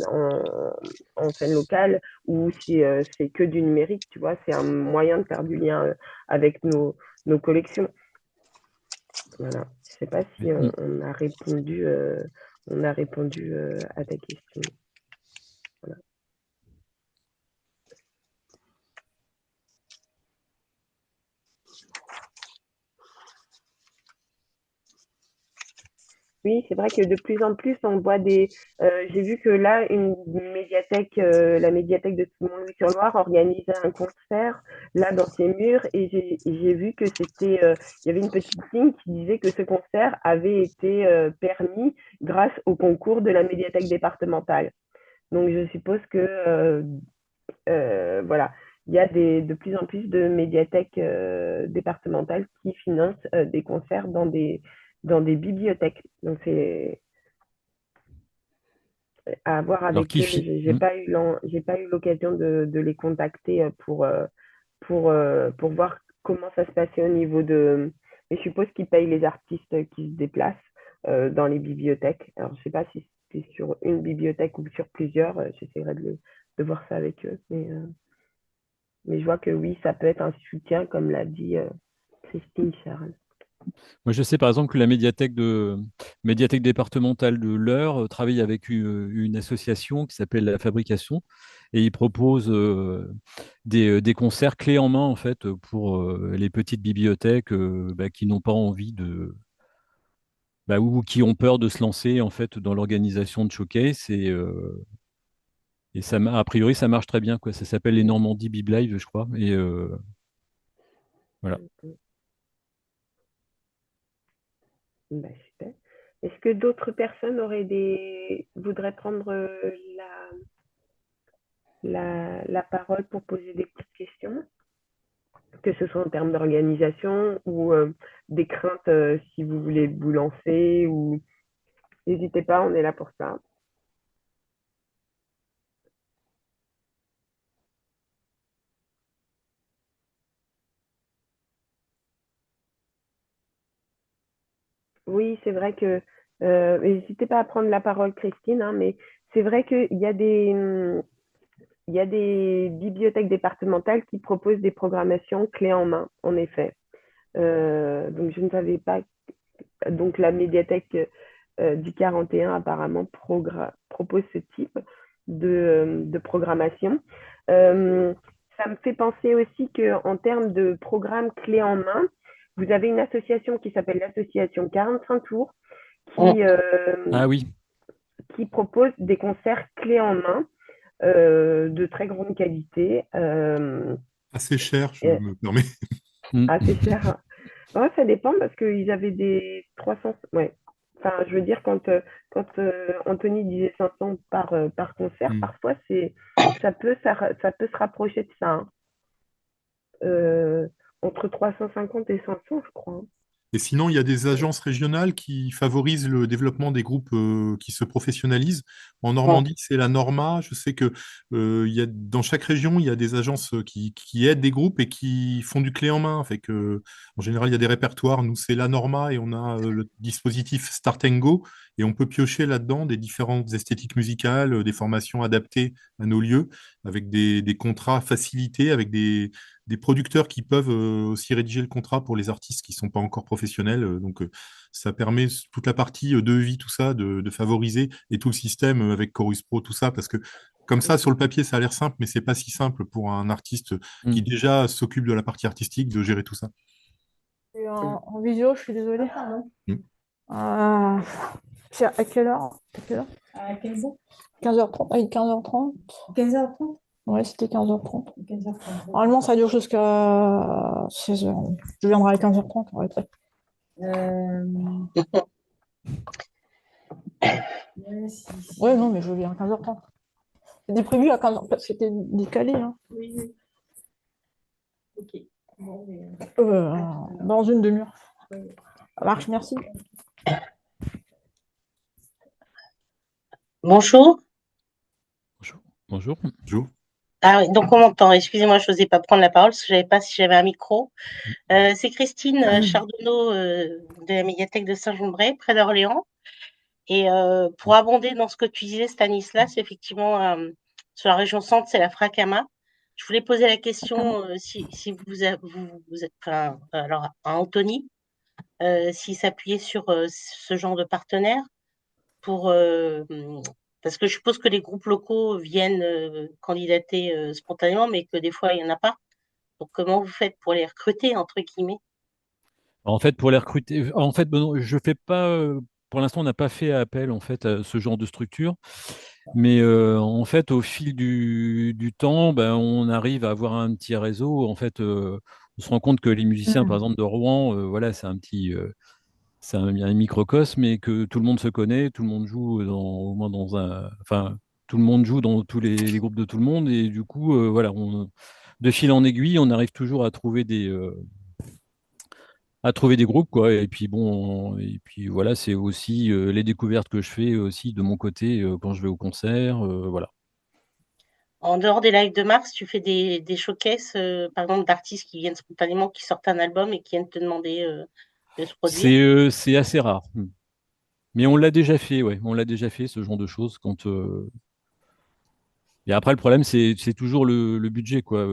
en scène locale, ou si c'est que du numérique, tu vois, c'est un moyen de faire du lien avec nos collections. Voilà. Je sais pas si on a répondu à ta question. Voilà. Oui, c'est vrai que de plus en plus, on voit j'ai vu que là, une médiathèque, la médiathèque de Montlouis-sur-Loire organisait un concert là dans ses murs et j'ai vu que il y avait une petite ligne qui disait que ce concert avait été permis grâce au concours de la médiathèque départementale. Donc, je suppose que voilà, il y a de plus en plus de médiathèques départementales qui financent des concerts dans des bibliothèques. Donc, c'est à voir Alors, avec eux. J'ai pas eu l'occasion de les contacter pour voir comment ça se passait au niveau de. Mais je suppose qu'ils payent les artistes qui se déplacent dans les bibliothèques. Alors, je sais pas si c'est sur une bibliothèque ou sur plusieurs. J'essaierai de voir ça avec eux. Mais je vois que oui, ça peut être un soutien, comme l'a dit Christine Charles. moi, je sais par exemple que la médiathèque départementale de l'Eure travaille avec une association qui s'appelle La Fabrication et ils proposent des concerts clés en main en fait pour les petites bibliothèques bah, qui n'ont pas envie bah, ou qui ont peur de se lancer en fait dans l'organisation de showcase et a priori ça marche très bien quoi. Ça s'appelle les Normandie Bib Live je crois et voilà. Bah, super. Est-ce que d'autres personnes voudraient prendre la parole pour poser des petites questions, que ce soit en termes d'organisation ou des craintes si vous voulez vous lancer ou n'hésitez pas, on est là pour ça. Oui, c'est vrai que n'hésitez pas à prendre la parole, Christine, hein, mais c'est vrai qu'il y a il y a des bibliothèques départementales qui proposent des programmations clés en main, en effet. Donc, je ne savais pas. Donc, la médiathèque du 41 apparemment propose ce type de programmation. Euh, Ça me fait penser aussi qu'en termes de programme clé en main, vous avez une association qui s'appelle l'association 45 tours qui, Ah oui. qui propose des concerts clés en main de très grande qualité. Assez cher, je Et me permets. Mm. assez cher. Ouais, ça dépend parce qu'ils avaient des 300. Ouais. Enfin, je veux dire, quand Anthony disait 500 par concert, Mm. parfois ça peut se rapprocher de ça, hein. Euh, Entre 350 et 500, je crois, hein. Et sinon, il y a des agences régionales qui favorisent le développement des groupes qui se professionnalisent. En Normandie, c'est la Norma. Je sais que dans chaque région, il y a des agences qui aident des groupes et qui font du clé en main. Fait que, en général, il y a des répertoires. Nous, c'est la Norma et on a le dispositif Start and Go et on peut piocher là-dedans des différentes esthétiques musicales, des formations adaptées à nos lieux, avec des contrats facilités, avec des producteurs qui peuvent aussi rédiger le contrat pour les artistes qui ne sont pas encore professionnels. Donc, ça permet toute la partie devis, tout ça, de favoriser et tout le système avec Chorus Pro, tout ça, parce que comme ça, sur le papier, ça a l'air simple, mais c'est pas si simple pour un artiste qui Mm. déjà s'occupe de la partie artistique de gérer tout ça. Et en visio, je suis désolée. Mm. C'est à quelle heure? À quelle heure? À 15h. 15h30. Ah, 15h30. 15h30. Ouais, c'était 15h30. 15h30. Normalement, ça dure jusqu'à 16h. Je viendrai à 15h30, on va être prêt. Ouais, non, mais je viens à 15h30. C'était prévu à 15h, parce que c'était décalé, hein. Oui, oui. Ok. Bon, mais, Dans une demi-heure. oui. Ça marche, merci. Bonjour. Bonjour. Bonjour. Jo. Ah oui, donc on m'entend. Excusez-moi, je n'osais pas prendre la parole parce que je ne savais pas si j'avais un micro. C'est Christine Chardonneau de la médiathèque de Saint-Jean-de-Bray, près d'Orléans. Et pour abonder dans ce que tu disais, Stanislas, effectivement, sur la région centre, c'est la Fracama. Je voulais poser la question si vous êtes, enfin, alors à Anthony, s'il s'appuyait sur ce genre de partenaire pour parce que je suppose que les groupes locaux viennent candidater spontanément, mais que des fois il n'y en a pas. Donc comment vous faites pour les recruter entre guillemets? En fait, pour les recruter, en fait, bon, je fais pas, pour l'instant, on n'a pas fait appel en fait à ce genre de structure, mais en fait, au fil du temps, ben, on arrive à avoir un petit réseau. En fait, on se rend compte que les musiciens, par exemple, de Rouen, voilà, c'est un microcosme, et que tout le monde se connaît, tout le monde joue au moins enfin, tout le monde joue dans tous les groupes de tout le monde, et du coup, voilà, de fil en aiguille, on arrive toujours à trouver des groupes, quoi. Et puis bon, et puis voilà, c'est aussi les découvertes que je fais aussi de mon côté quand je vais au concert, voilà. En dehors des lives de mars, tu fais des showcases, par exemple, d'artistes qui viennent spontanément, qui sortent un album et qui viennent te demander de se produire. C'est assez rare. Mais on l'a déjà fait, ouais. On l'a déjà fait, ce genre de choses. Et après, le problème, c'est toujours le budget, quoi,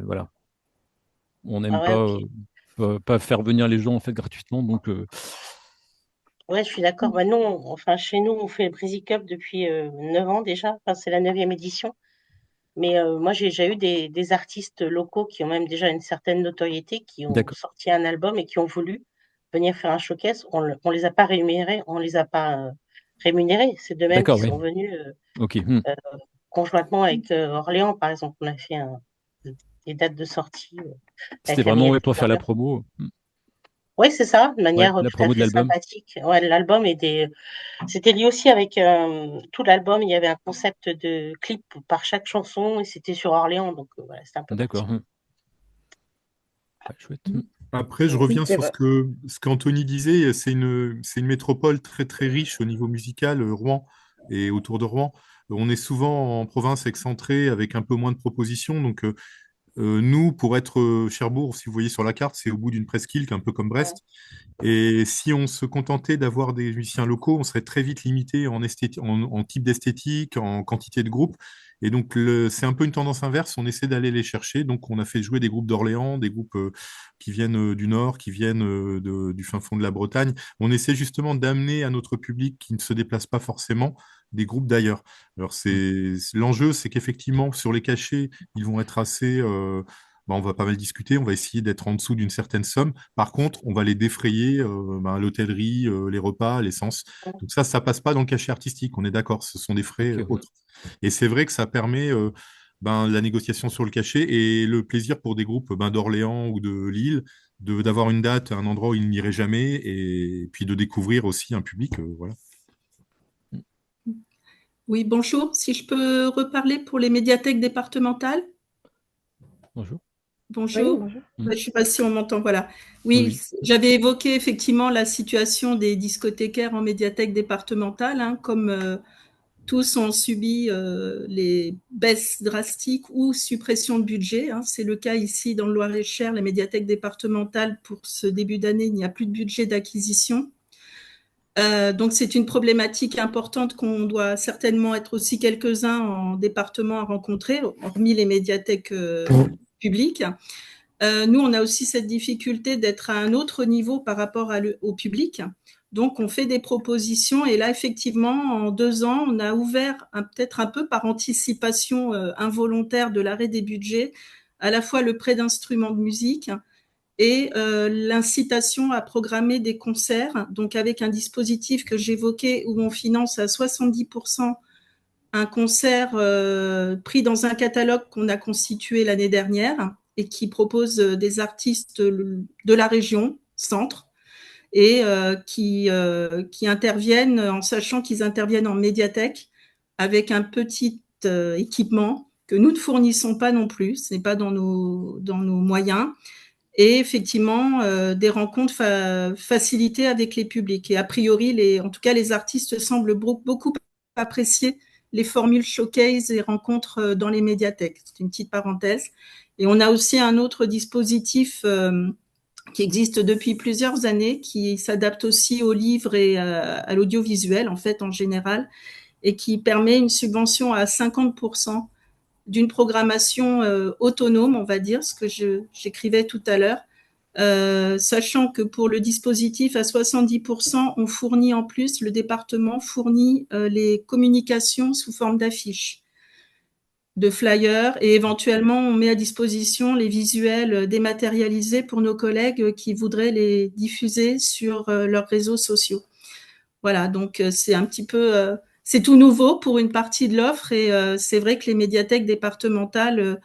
voilà. On Ah n'aime ouais, pas, ok. pas faire venir les gens, en fait, gratuitement. Donc, Ouais, je suis d'accord. Bah, nous, enfin, chez nous, on fait le Breezy Cup depuis 9 ans déjà. Enfin, c'est la 9e édition. Mais moi, j'ai déjà eu des artistes locaux qui ont même déjà une certaine notoriété, qui ont d'accord. sorti un album et qui ont voulu venir faire un showcase. On les a pas rémunérés, on les a pas rémunérés. C'est d'eux-mêmes D'accord, qui oui. sont venus OK. euh, conjointement avec Orléans, par exemple. On a fait des dates de sortie C'était avec la vraiment, ouais, médiathèque pour faire la d'Orléans. promo. Oui, c'est ça, de Ouais, manière la tout à promo de fait l'album. sympathique. Ouais, l'album c'était lié aussi avec tout l'album. Il y avait un concept de clip par chaque chanson et c'était sur Orléans, donc voilà, c'était un peu D'accord. particulier. Ouais, chouette. Après, je Oui, reviens c'est sur vrai. ce qu'Anthony disait. C'est une métropole très, très riche au niveau musical, Rouen et autour de Rouen. On est souvent en province excentrée avec un peu moins de propositions. Donc, nous, pour être Cherbourg, si vous voyez sur la carte, c'est au bout d'une presqu'île, un peu comme Ouais. Brest. Et si on se contentait d'avoir des musiciens locaux, on serait très vite limité en type d'esthétique, en quantité de groupes. Et donc, c'est un peu une tendance inverse. On essaie d'aller les chercher. Donc, on a fait jouer des groupes d'Orléans, des groupes qui viennent du Nord, qui viennent du fin fond de la Bretagne. On essaie justement d'amener à notre public qui ne se déplace pas forcément des groupes d'ailleurs. Alors, l'enjeu, c'est qu'effectivement, sur les cachets, ils vont être assez. On va pas mal discuter, on va essayer d'être en dessous d'une certaine somme. Par contre, on va les défrayer l'hôtellerie, les repas, l'essence. Donc ça passe pas dans le cachet artistique, on est d'accord, ce sont des frais OK. autres. Et c'est vrai que ça permet la négociation sur le cachet et le plaisir pour des groupes d'Orléans ou de Lille d'avoir une date, un endroit où ils n'iraient jamais et puis de découvrir aussi un public. Voilà. Oui, bonjour. Si je peux reparler pour les médiathèques départementales. Bonjour. Oui, Bonjour. bonjour. Je ne sais pas si on m'entend. Voilà. Oui, Oui, oui. j'avais évoqué effectivement la situation des discothécaires en médiathèque départementale, hein, comme tous ont subi les baisses drastiques ou suppression de budget, hein. C'est le cas ici dans le Loir-et-Cher, les médiathèques départementales, pour ce début d'année, il n'y a plus de budget d'acquisition. Donc c'est une problématique importante qu'on doit certainement être aussi quelques-uns en département à rencontrer, hormis les médiathèques publiques. Nous, on a aussi cette difficulté d'être à un autre niveau par rapport au public. Donc, on fait des propositions et là, effectivement, en 2 ans, on a ouvert peut-être un peu par anticipation involontaire de l'arrêt des budgets, à la fois le prêt d'instruments de musique et l'incitation à programmer des concerts, donc avec un dispositif que j'évoquais où on finance à 70% un concert pris dans un catalogue qu'on a constitué l'année dernière et qui propose des artistes de la région centre et qui interviennent en sachant qu'ils interviennent en médiathèque avec un petit équipement que nous ne fournissons pas non plus, ce n'est pas dans nos moyens, et effectivement des rencontres facilitées avec les publics. Et a priori, en tout cas, les artistes semblent beaucoup apprécier les formules showcase et rencontres dans les médiathèques. C'est une petite parenthèse. Et on a aussi un autre dispositif qui existe depuis plusieurs années, qui s'adapte aussi aux livres et à l'audiovisuel, en fait, en général, et qui permet une subvention à 50% d'une programmation autonome, on va dire, ce que j'écrivais tout à l'heure, sachant que pour le dispositif à 70%, on fournit en plus, le département fournit les communications sous forme d'affiches, de flyers, et éventuellement on met à disposition les visuels dématérialisés pour nos collègues qui voudraient les diffuser sur leurs réseaux sociaux. Voilà, donc c'est un petit peu... c'est tout nouveau pour une partie de l'offre et c'est vrai que les médiathèques départementales,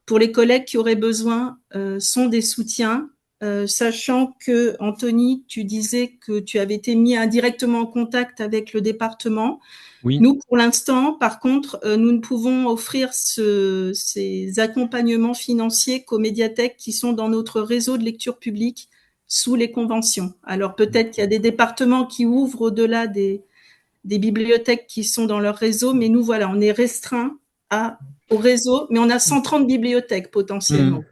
pour les collègues qui auraient besoin, sont des soutiens sachant que, Anthony, tu disais que tu avais été mis indirectement en contact avec le département. Oui, Nous, pour l'instant, par contre, nous ne pouvons offrir ces accompagnements financiers qu'aux médiathèques qui sont dans notre réseau de lecture publique sous les conventions. Alors peut-être qu'il y a des départements qui ouvrent au-delà des bibliothèques qui sont dans leur réseau, mais nous, voilà, on est restreint au réseau, mais on a 130 bibliothèques potentiellement.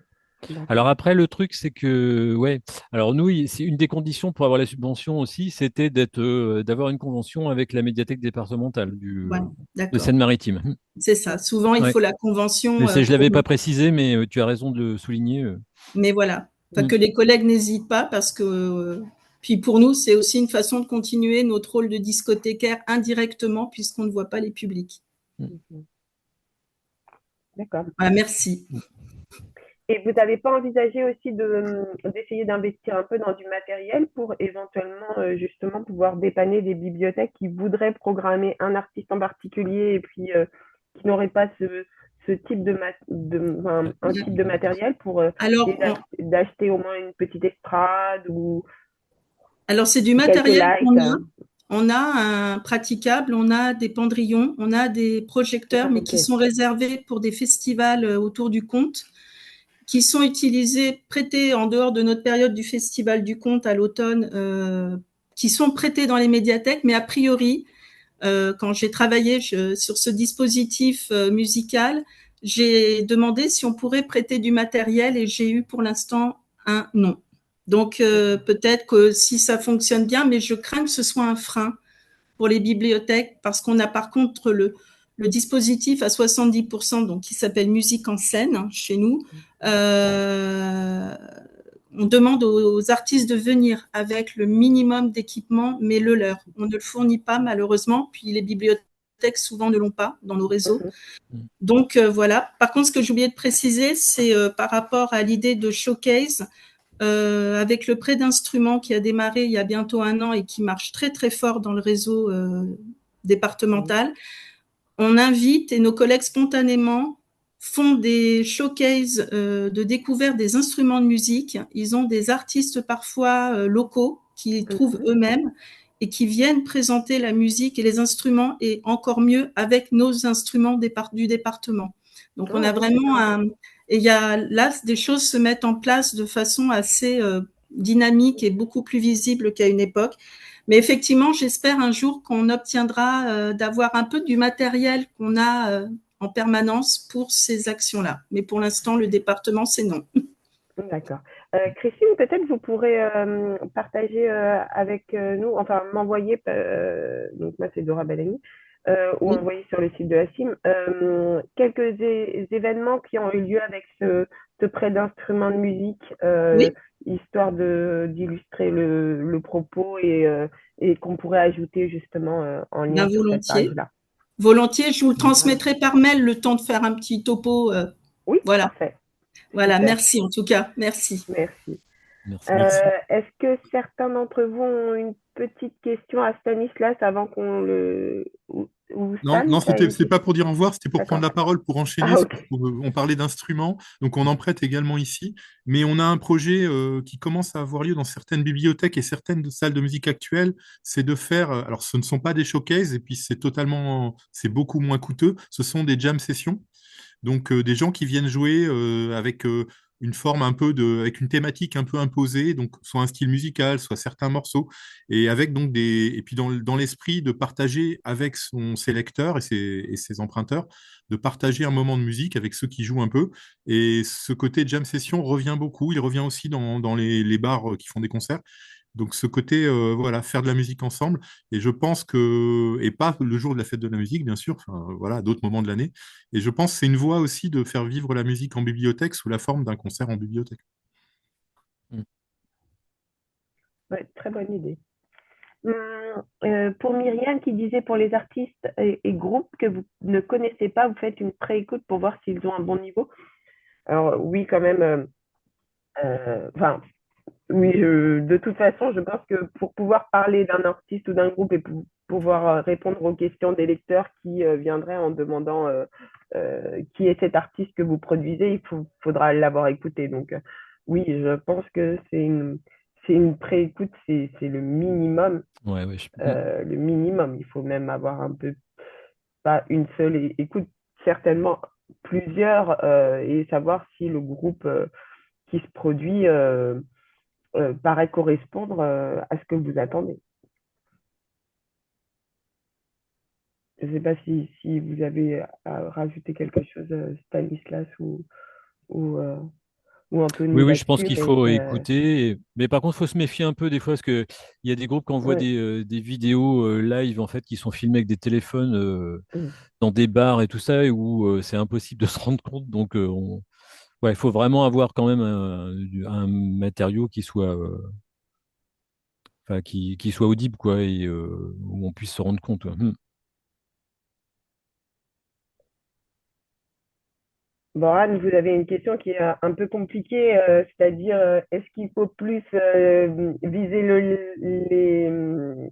alors après, le truc, c'est que, ouais, alors nous, c'est une des conditions pour avoir la subvention aussi, c'était d'avoir une convention avec la médiathèque départementale Ouais, de d'accord. Seine-Maritime. C'est ça. Souvent, il Ouais. faut la convention. Mais je ne pour- l'avais pas précisé, mais tu as raison de le souligner. Mais voilà. Enfin, Mm. que les collègues n'hésitent pas parce que. Puis pour nous, c'est aussi une façon de continuer notre rôle de discothécaire indirectement puisqu'on ne voit pas les publics. D'accord. Voilà, merci. Et vous n'avez pas envisagé aussi d'essayer d'investir un peu dans du matériel pour éventuellement justement pouvoir dépanner des bibliothèques qui voudraient programmer un artiste en particulier et puis qui n'auraient pas ce type un type de matériel pour Alors, d'acheter au moins une petite estrade ou alors c'est du quelques matériel qu'on a. lights. On a un praticable, on a des pendrillons, on a des projecteurs, mais qui Ok. sont réservés pour des festivals autour du conte, qui sont utilisés, prêtés en dehors de notre période du Festival du Conte à l'automne, qui sont prêtés dans les médiathèques, mais a priori, quand j'ai travaillé sur ce dispositif musical, j'ai demandé si on pourrait prêter du matériel et j'ai eu pour l'instant un non. Donc peut-être que si ça fonctionne bien, mais je crains que ce soit un frein pour les bibliothèques parce qu'on a par contre le dispositif à 70%, donc qui s'appelle musique en scène chez nous. On demande aux artistes de venir avec le minimum d'équipement, mais le leur. On ne le fournit pas malheureusement, puis les bibliothèques souvent ne l'ont pas dans nos réseaux. Donc voilà. Par contre, ce que j'ai oublié de préciser, c'est par rapport à l'idée de showcase, avec le prêt d'instruments qui a démarré il y a bientôt 1 an et qui marche très très fort dans le réseau départemental, on invite et nos collègues spontanément font des showcases de découverte des instruments de musique. Ils ont des artistes parfois locaux qu'ils trouvent eux-mêmes et qui viennent présenter la musique et les instruments et encore mieux avec nos instruments du département. Donc on a vraiment et il y a là des choses se mettent en place de façon assez dynamique et beaucoup plus visible qu'à une époque. Mais effectivement, j'espère un jour qu'on obtiendra d'avoir un peu du matériel qu'on a en permanence pour ces actions-là. Mais pour l'instant, le département, c'est non. D'accord. Christine, peut-être vous pourrez partager avec nous, enfin m'envoyer, donc moi c'est Dora Bellani, ou envoyer sur le site de la CIM, quelques événements qui ont eu lieu avec ce prêt d'instruments de musique, histoire d'illustrer le propos et qu'on pourrait ajouter justement en lien sur cette page-là. Volontiers, je vous le transmettrai par mail le temps de faire un petit topo. Oui, voilà. Parfait. Voilà, Super. merci en tout cas. Merci. Merci. Merci. Est-ce que certains d'entre vous ont une petite question à Stanislas avant qu'on le... Non, c'était pas pour dire au revoir, c'était pour prendre la parole, pour enchaîner. On parlait d'instruments, donc on en prête également ici, mais on a un projet qui commence à avoir lieu dans certaines bibliothèques et certaines salles de musique actuelles, c'est de faire, alors ce ne sont pas des showcases, et puis c'est beaucoup moins coûteux, ce sont des jam sessions, donc des gens qui viennent jouer avec une forme avec une thématique un peu imposée, donc soit un style musical, soit certains morceaux, et avec donc et puis dans l'esprit de partager avec ses lecteurs et ses emprunteurs, de partager un moment de musique avec ceux qui jouent un peu. Et ce côté jam session revient beaucoup. Il revient aussi dans les bars qui font des concerts. Donc ce côté, voilà, faire de la musique ensemble, et je pense et pas le jour de la fête de la musique, bien sûr, voilà, à d'autres moments de l'année, et je pense que c'est une voie aussi de faire vivre la musique en bibliothèque sous la forme d'un concert en bibliothèque. Ouais, très bonne idée. Pour Myriam qui disait pour les artistes et groupes que vous ne connaissez pas, vous faites une pré-écoute pour voir s'ils ont un bon niveau. Alors oui, quand même, oui, de toute façon, je pense que pour pouvoir parler d'un artiste ou d'un groupe et pour pouvoir répondre aux questions des lecteurs qui viendraient en demandant qui est cet artiste que vous produisez, il faudra l'avoir écouté. Donc oui, je pense que c'est une préécoute, c'est le minimum. Ouais, ouais. Le minimum. Il faut même avoir un peu, pas une seule écoute, certainement plusieurs, et savoir si le groupe qui se produit paraît correspondre à ce que vous attendez. Je ne sais pas si vous avez à rajouter quelque chose, Stanislas ou, euh, ou Oui, Anthony oui, je pense là-dessus, qu'il mais faut écouter. Mais par contre, il faut se méfier un peu des fois parce que il y a des groupes qui envoient ouais. des vidéos live en fait qui sont filmées avec des téléphones Mm. dans des bars et tout ça et où c'est impossible de se rendre compte. Donc, ouais, il faut vraiment avoir quand même un matériau qui soit, enfin, qui soit audible quoi et où on puisse se rendre compte. Ouais. Bon, Anne, vous avez une question qui est un peu compliquée, c'est-à-dire est-ce qu'il faut plus viser le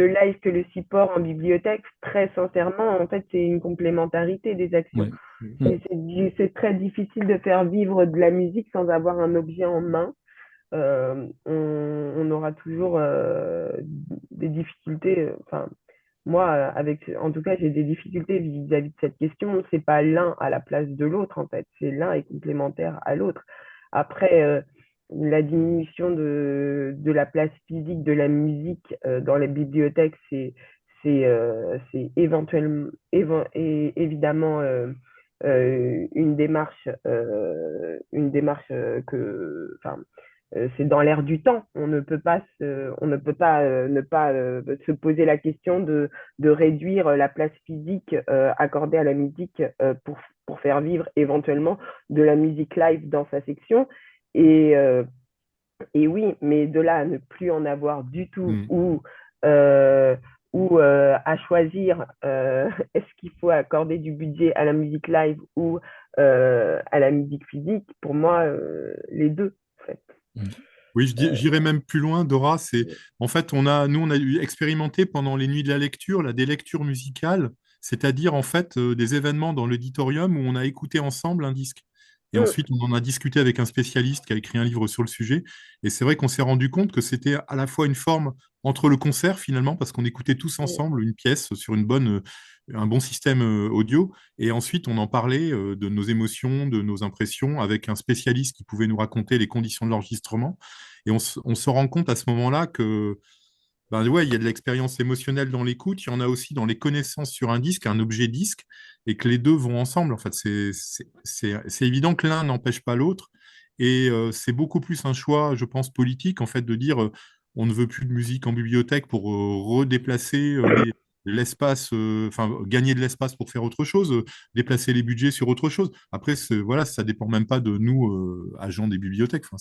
live que le support en bibliothèque? Très sincèrement, en fait, c'est une complémentarité des actions. Ouais. Mm. C'est très difficile de faire vivre de la musique sans avoir un objet en main. On aura toujours des difficultés. Enfin, moi, en tout cas, j'ai des difficultés vis-à-vis de cette question. C'est pas l'un à la place de l'autre, en fait. C'est l'un est complémentaire à l'autre. Après, la diminution de la place physique de la musique dans les bibliothèques, c'est évidemment une démarche enfin, c'est dans l'air du temps. On ne peut pas ne pas se poser la question de réduire la place physique accordée à la musique pour faire vivre éventuellement de la musique live dans sa section. Et, euh, et oui, mais de là à ne plus en avoir du tout Mm. euh, ou à choisir est-ce qu'il faut accorder du budget à la musique live ou à la musique physique, pour moi, les deux, en fait. Mm. Oui, Euh, j'irai même plus loin, Dora. C'est en fait, nous, on a eu expérimenté pendant les nuits de la lecture, là, des lectures musicales, c'est-à-dire en fait des événements dans l'auditorium où on a écouté ensemble un disque. Et mm, ensuite, on en a discuté avec un spécialiste qui a écrit un livre sur le sujet. Et c'est vrai qu'on s'est rendu compte que c'était à la fois une forme entre le concert finalement, parce qu'on écoutait tous mm, ensemble une pièce sur un bon système audio, et ensuite on en parlait de nos émotions, de nos impressions, avec un spécialiste qui pouvait nous raconter les conditions de l'enregistrement. Et on se rend compte à ce moment-là que ben ouais, il y a de l'expérience émotionnelle dans l'écoute, il y en a aussi dans les connaissances sur un disque, un objet disque, et que les deux vont ensemble. En fait, c'est évident que l'un n'empêche pas l'autre, et c'est beaucoup plus un choix, je pense, politique, en fait, de dire on ne veut plus de musique en bibliothèque pour redéplacer l'espace, enfin gagner de l'espace pour faire autre chose, déplacer les budgets sur autre chose. Après, voilà, ça dépend même pas de nous, agents des bibliothèques. Enfin,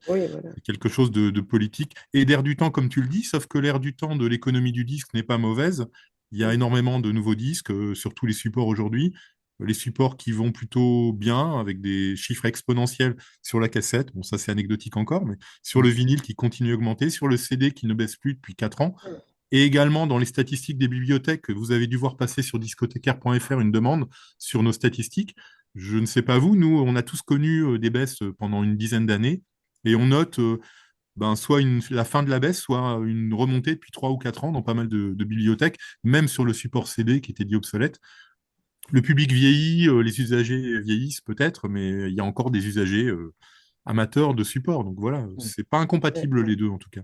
oui, voilà. c'est quelque chose de politique et d'air du temps, comme tu le dis, sauf que l'air du temps de l'économie du disque n'est pas mauvaise. Il y a Mm, énormément de nouveaux disques sur tous les supports aujourd'hui. Les supports qui vont plutôt bien, avec des chiffres exponentiels sur la cassette, bon ça c'est anecdotique encore, mais sur le vinyle qui continue à augmenter, sur le CD qui ne baisse plus depuis 4 ans, mm, et également dans les statistiques des bibliothèques, vous avez dû voir passer sur discothécaire.fr une demande sur nos statistiques. Je ne sais pas vous, nous on a tous connu des baisses pendant une dizaine d'années, et on note ben, soit la fin de la baisse, soit une remontée depuis 3 ou 4 ans dans pas mal de bibliothèques, même sur le support CD qui était dit obsolète. Le public vieillit, les usagers vieillissent peut-être, mais il y a encore des usagers amateurs de support. Donc voilà, Mm. c'est pas ouais, incompatible les deux en tout cas.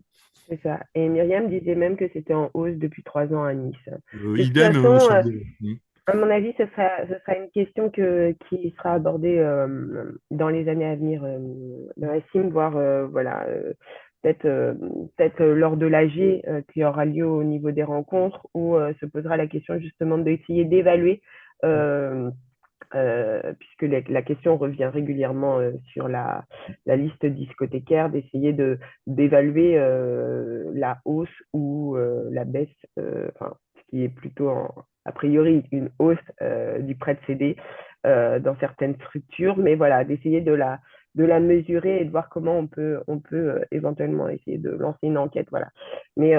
c'est ça. Et Myriam disait même que c'était en hausse depuis 3 ans à Nice. De toute Idem, façon, Chardonnay. Mm. à mon avis, ce sera une question qui sera abordée dans les années à venir dans la CIM, voire voilà, peut-être peut-être lors de l'AG qui aura lieu au niveau des rencontres, où se posera la question justement d'essayer d'évaluer, euh, puisque la question revient régulièrement sur la liste discothécaire, d'essayer d'évaluer la hausse ou la baisse, enfin, ce qui est plutôt a priori une hausse du prêt de CD dans certaines structures, mais voilà, d'essayer de la mesurer et de voir comment on peut éventuellement essayer de lancer une enquête, voilà. Mais,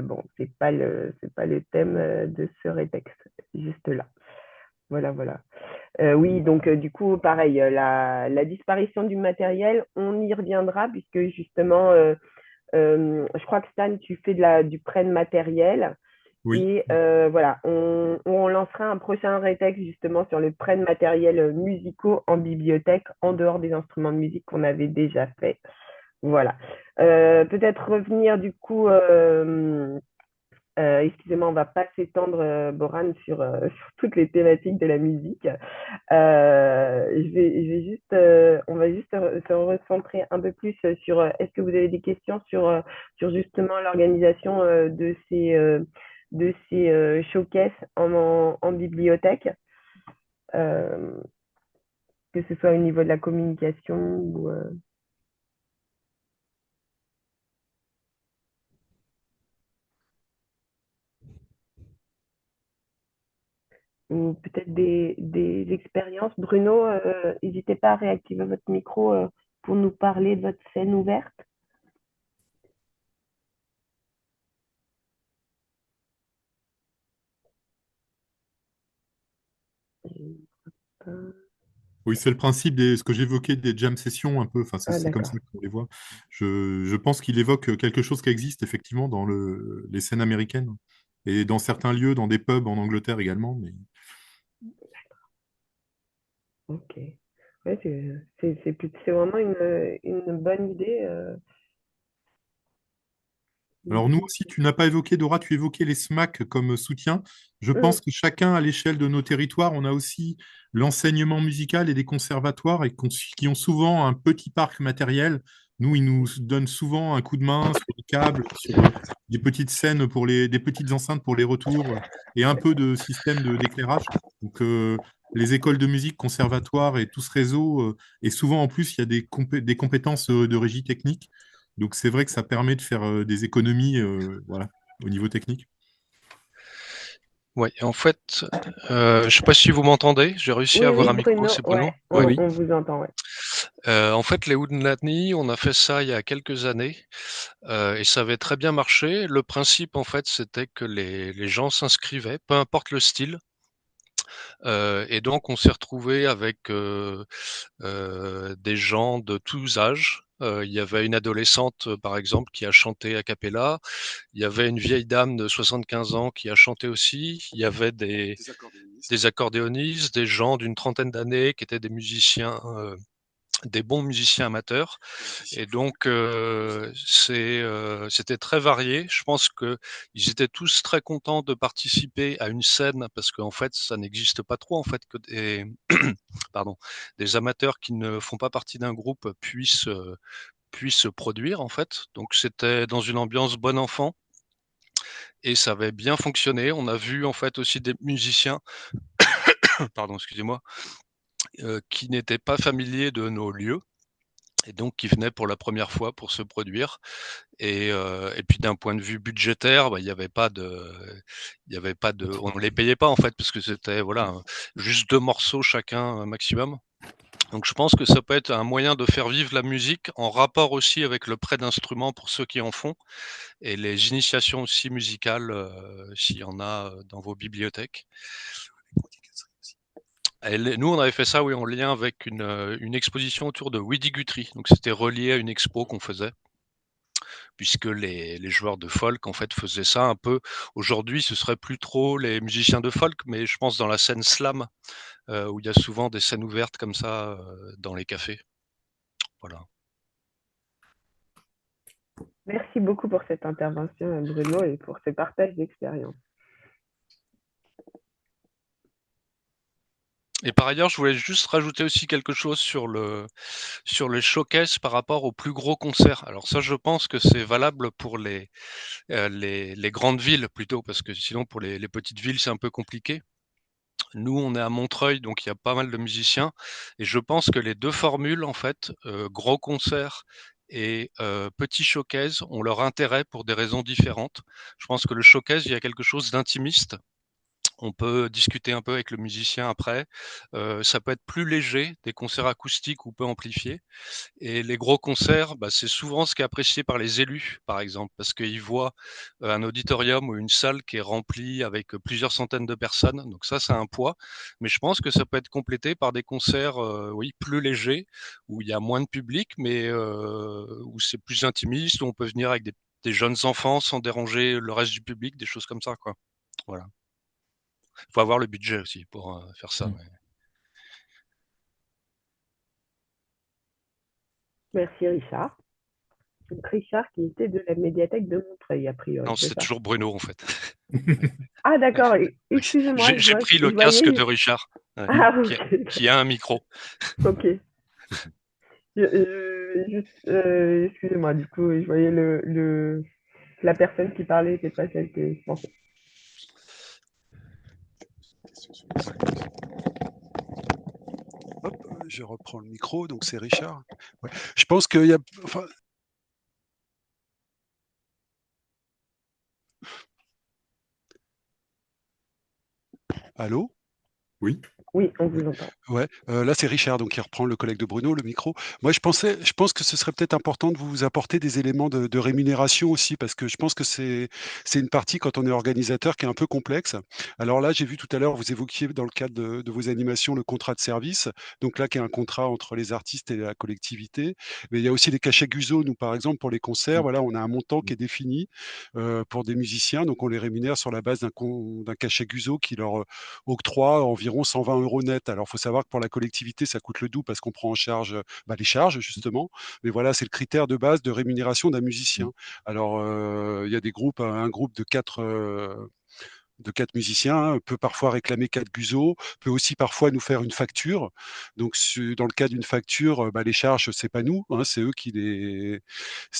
bon, c'est pas le thème de ce rétexte, juste là. Voilà, voilà. Oui, donc du coup, pareil, la disparition du matériel, on y reviendra puisque justement, je crois que Stan, tu fais du prêt de matériel. Oui. Et voilà, on lancera un prochain rétexte justement sur le prêt de matériel musicaux en bibliothèque, en dehors des instruments de musique qu'on avait déjà fait. Voilà. Peut-être revenir du coup, excusez-moi, on va pas s'étendre, Boran, sur toutes les thématiques de la musique. On va juste se recentrer un peu plus sur, est-ce que vous avez des questions sur justement l'organisation de ces showcases en bibliothèque, euh, que ce soit au niveau de la communication ou peut-être des expériences. Bruno, n'hésitez pas à réactiver votre micro pour nous parler de votre scène ouverte. Oui, c'est le principe ce que j'évoquais des jam sessions un peu. Enfin, Ah, c'est comme d'accord. ça qu'on les voit. Je pense qu'il évoque quelque chose qui existe effectivement dans les scènes américaines et dans certains lieux, dans des pubs en Angleterre également. Mais Ok. Ouais, c'est vraiment une bonne idée. alors nous aussi, tu n'as pas évoqué, Dora, tu évoquais les SMAC comme soutien. Je Mm, pense que chacun, à l'échelle de nos territoires, on a aussi l'enseignement musical et des conservatoires qui ont souvent un petit parc matériel. Nous, ils nous donnent souvent un coup de main sur des câbles, sur des petites scènes des petites enceintes pour les retours et un peu de système d'éclairage. Donc, les écoles de musique, conservatoires et tout ce réseau, et souvent en plus, il y a des compétences de régie technique. Donc c'est vrai que ça permet de faire des économies voilà, au niveau technique. Ouais, en fait, je sais pas si vous m'entendez. J'ai réussi à Oui, avoir oui, un micro, Bruno, c'est ouais, Bruno? Oui, Ouais. oui. on vous entend, ouais. En fait, les Houdanani, on a fait ça il y a quelques années et ça avait très bien marché. Le principe, en fait, c'était que les gens s'inscrivaient, peu importe le style. Et donc, on s'est retrouvé avec des gens de tous âges. Il y avait une adolescente, par exemple, qui a chanté a cappella. Il y avait une vieille dame de 75 ans qui a chanté aussi. Il y avait des accordéonistes, des gens d'une trentaine d'années qui étaient des musiciens, des bons musiciens amateurs. Et donc, c'était très varié. Je pense que ils étaient tous très contents de participer à une scène parce qu'en fait, ça n'existe pas trop en fait que pardon, des amateurs qui ne font pas partie d'un groupe puissent se produire en fait. Donc, c'était dans une ambiance bon enfant et ça avait bien fonctionné. On a vu en fait aussi des musiciens, pardon, excusez-moi, qui n'étaient pas familiers de nos lieux et donc qui venaient pour la première fois pour se produire. Et puis d'un point de vue budgétaire, bah, il y avait pas de, on ne les payait pas en fait parce que c'était voilà juste 2 morceaux chacun maximum. Donc je pense que ça peut être un moyen de faire vivre la musique en rapport aussi avec le prêt d'instruments pour ceux qui en font et les initiations aussi musicales s'il y en a dans vos bibliothèques. Et nous, on avait fait ça, oui, en lien avec une exposition autour de Woody Guthrie. Donc c'était relié à une expo qu'on faisait puisque les joueurs de folk en fait faisaient ça un peu. Aujourd'hui, ce serait plus trop les musiciens de folk, mais je pense dans la scène slam où il y a souvent des scènes ouvertes comme ça dans les cafés. Voilà. Merci beaucoup pour cette intervention, Bruno, et pour ce partage d'expérience. Et par ailleurs, je voulais juste rajouter aussi quelque chose sur les showcases par rapport aux plus gros concerts. Alors ça, je pense que c'est valable pour les grandes villes plutôt, parce que sinon pour les petites villes, c'est un peu compliqué. Nous, on est à Montreuil, donc il y a pas mal de musiciens, et je pense que les deux formules, en fait, gros concert et petit showcase, ont leur intérêt pour des raisons différentes. Je pense que le showcase, il y a quelque chose d'intimiste, On peut discuter un peu avec le musicien après. Ça peut être plus léger, des concerts acoustiques ou peu amplifiés. Et les gros concerts, bah, c'est souvent ce qui est apprécié par les élus, par exemple, parce qu'ils voient un auditorium ou une salle qui est remplie avec plusieurs centaines de personnes. Donc ça a un poids. Mais je pense que ça peut être complété par des concerts, oui, plus légers, où il y a moins de public, mais où c'est plus intimiste, où on peut venir avec des jeunes enfants sans déranger le reste du public, des choses comme ça, quoi. Voilà. Il faut avoir le budget aussi pour faire ça. Ouais. Merci Richard. Donc Richard qui était de la médiathèque de Montreuil, a priori, Non, c'est c'est ça? toujours Bruno en fait. Ah d'accord, excusez-moi, J'ai pris le je voyais... casque de Richard, ouais, Ah ok, qui a un micro. ok. Excusez-moi, du coup, je voyais la personne qui parlait, c'est pas celle que je pensais. Hop, je reprends le micro, donc c'est Richard. Ouais. Je pense qu'il y a. Enfin... Allô? Oui. Oui, on vous entend. Ouais, là c'est Richard, donc qui reprend le collègue de Bruno, le micro. Moi je pense que ce serait peut-être important de vous apporter des éléments de rémunération aussi, parce que je pense que c'est une partie quand on est organisateur qui est un peu complexe. Alors là, j'ai vu tout à l'heure, vous évoquiez dans le cadre de vos animations le contrat de service, donc là qui est un contrat entre les artistes et la collectivité. Mais il y a aussi les cachets Guzo, nous par exemple pour les concerts, voilà, on a un montant qui est défini pour des musiciens, donc on les rémunère sur la base d'un cachet Guzo qui leur octroie environ 120 euros net. Alors, il faut savoir que pour la collectivité, ça coûte le double parce qu'on prend en charge bah, les charges, justement. Mais voilà, c'est le critère de base de rémunération d'un musicien. Alors, il y a des groupes, un groupe de 4 musiciens, peut parfois réclamer 4 Guzo, peut aussi parfois nous faire une facture. Donc, dans le cas d'une facture, bah, les charges, c'est pas nous, hein, c'est eux qui les.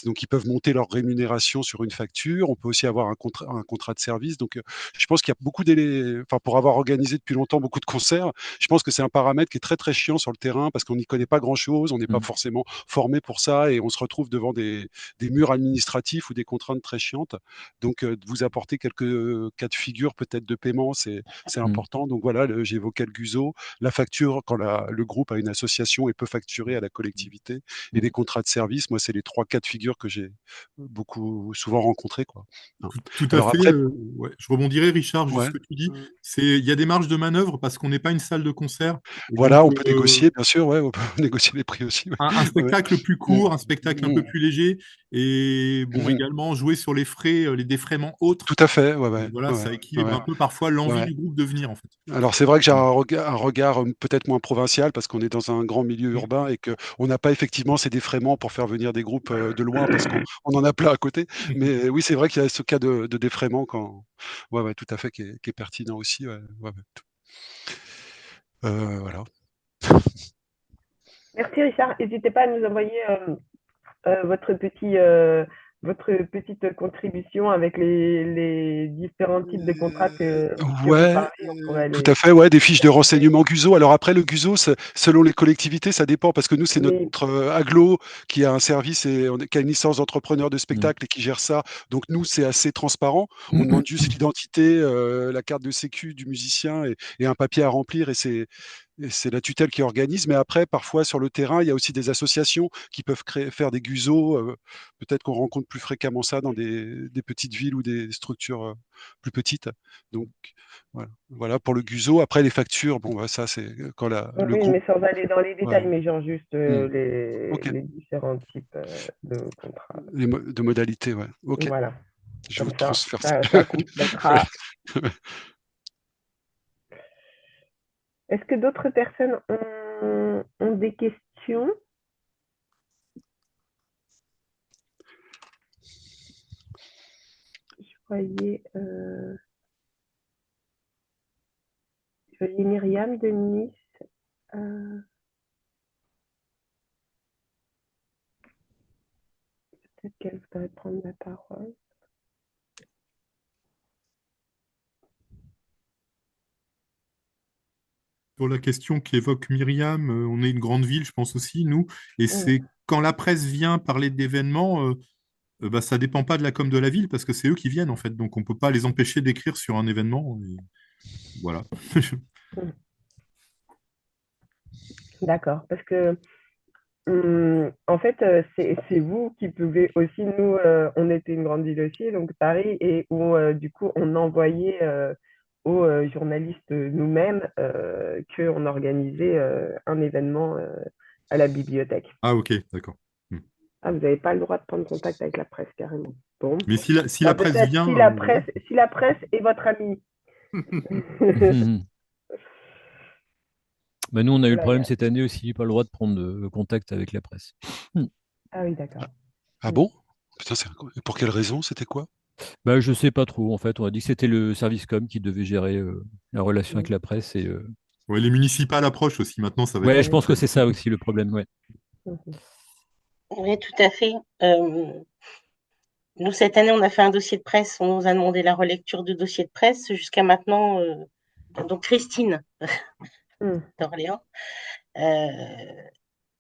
Donc, ils peuvent monter leur rémunération sur une facture. On peut aussi avoir un contrat de service. Donc, je pense qu'il y a beaucoup d'éléments. Enfin, pour avoir organisé depuis longtemps beaucoup de concerts, je pense que c'est un paramètre qui est très très chiant sur le terrain parce qu'on n'y connaît pas grand-chose, on n'est pas forcément formé pour ça et on se retrouve devant des murs administratifs ou des contraintes très chiantes. Donc, de vous apporter quelques cas de figure peut-être de paiement, c'est important. Donc voilà, j'évoquais le Guzo, la facture quand le groupe a une association et peut facturer à la collectivité, et les contrats de service, moi c'est les 3 cas de figure que j'ai beaucoup souvent rencontrés, quoi. Hein. Tout à Alors fait. après, Ouais. Je rebondirais, Richard, juste ouais. ce que tu dis. Il y a des marges de manœuvre parce qu'on n'est pas une salle de concert. Et donc, Voilà, on peut négocier, bien sûr, ouais, on peut négocier les prix aussi. Ouais. un spectacle plus court, un spectacle un peu Mmh. plus léger, et bon, également jouer sur les frais, les défraiements autres. Tout à fait, ouais, ouais, Et voilà, ouais, ça ouais, équilibre ouais. un peu parfois l'envie Ouais. du groupe de venir, en fait. Alors c'est vrai que j'ai un regard peut-être moins provincial parce qu'on est dans un grand milieu urbain et qu'on n'a pas effectivement ces défraiements pour faire venir des groupes de loin parce qu'on en a plein à côté. Mais oui, c'est vrai qu'il y a ce cas de défraiement quand... Ouais, ouais, tout à fait, qui est pertinent aussi. Ouais, ouais, voilà. Merci Richard. N'hésitez pas à nous envoyer votre petite contribution avec les différents types de contrats que vous Ouais, parlez. On pourrait tout à fait, ouais, des fiches de renseignement Guzo. Alors après, le Guzo, selon les collectivités, ça dépend parce que nous, c'est notre Oui. agglo qui a un service et qui a une licence d'entrepreneur de spectacle et qui gère ça. Donc nous, c'est assez transparent. On demande juste l'identité, la carte de sécu du musicien et un papier à remplir et c'est la tutelle qui organise. Mais après, parfois, sur le terrain, il y a aussi des associations qui peuvent faire des Guzo. Peut-être qu'on rencontre plus fréquemment ça dans des petites villes ou des structures plus petites. Donc, voilà pour le Guzo. Après, les factures, bon, bah, ça, c'est quand le Oui, groupe. mais sans aller dans les détails, Ouais. mais genre juste Ok. les différents types de contrats. De modalités, ouais. Ok. Voilà. Je Comme vous ça, transfère ça. ça coûte. Ça sera... Est-ce que d'autres personnes ont des questions? Je voyais Myriam de Nice. Peut-être qu'elle voudrait prendre la parole. Sur la question qu'évoque Myriam, on est une grande ville, je pense aussi, nous, et c'est quand la presse vient parler d'événements, bah, ça dépend pas de la com de la ville parce que c'est eux qui viennent en fait, donc on peut pas les empêcher d'écrire sur un événement. Voilà. D'accord, parce que en fait, c'est vous qui pouvez aussi, nous, on était une grande ville aussi, donc Paris, et où du coup, on envoyait aux journalistes nous-mêmes qu'on organisait un événement à la bibliothèque. Ah, ok, d'accord. Ah, vous n'avez pas le droit de prendre contact avec la presse, carrément. Bon. Mais si la Bah, presse peut-être vient, si la presse est votre amie. Bah, nous, on a eu le Voilà, problème cette année aussi, pas le droit de prendre contact avec la presse. Ah oui, d'accord. Ah bon? Putain, pour quelle raison? C'était quoi? Bah, je sais pas trop, en fait. On a dit que c'était le service com qui devait gérer la relation avec Mm. la presse. Et, ouais, les municipales approchent aussi. Maintenant, ça va être ouais, plus je pense que c'est ça compliqué. aussi le problème. Ouais. Mhm. Oui, tout à fait. Nous, cette année, on a fait un dossier de presse. On nous a demandé la relecture du dossier de presse. Jusqu'à maintenant, donc Christine Mm. d'Orléans.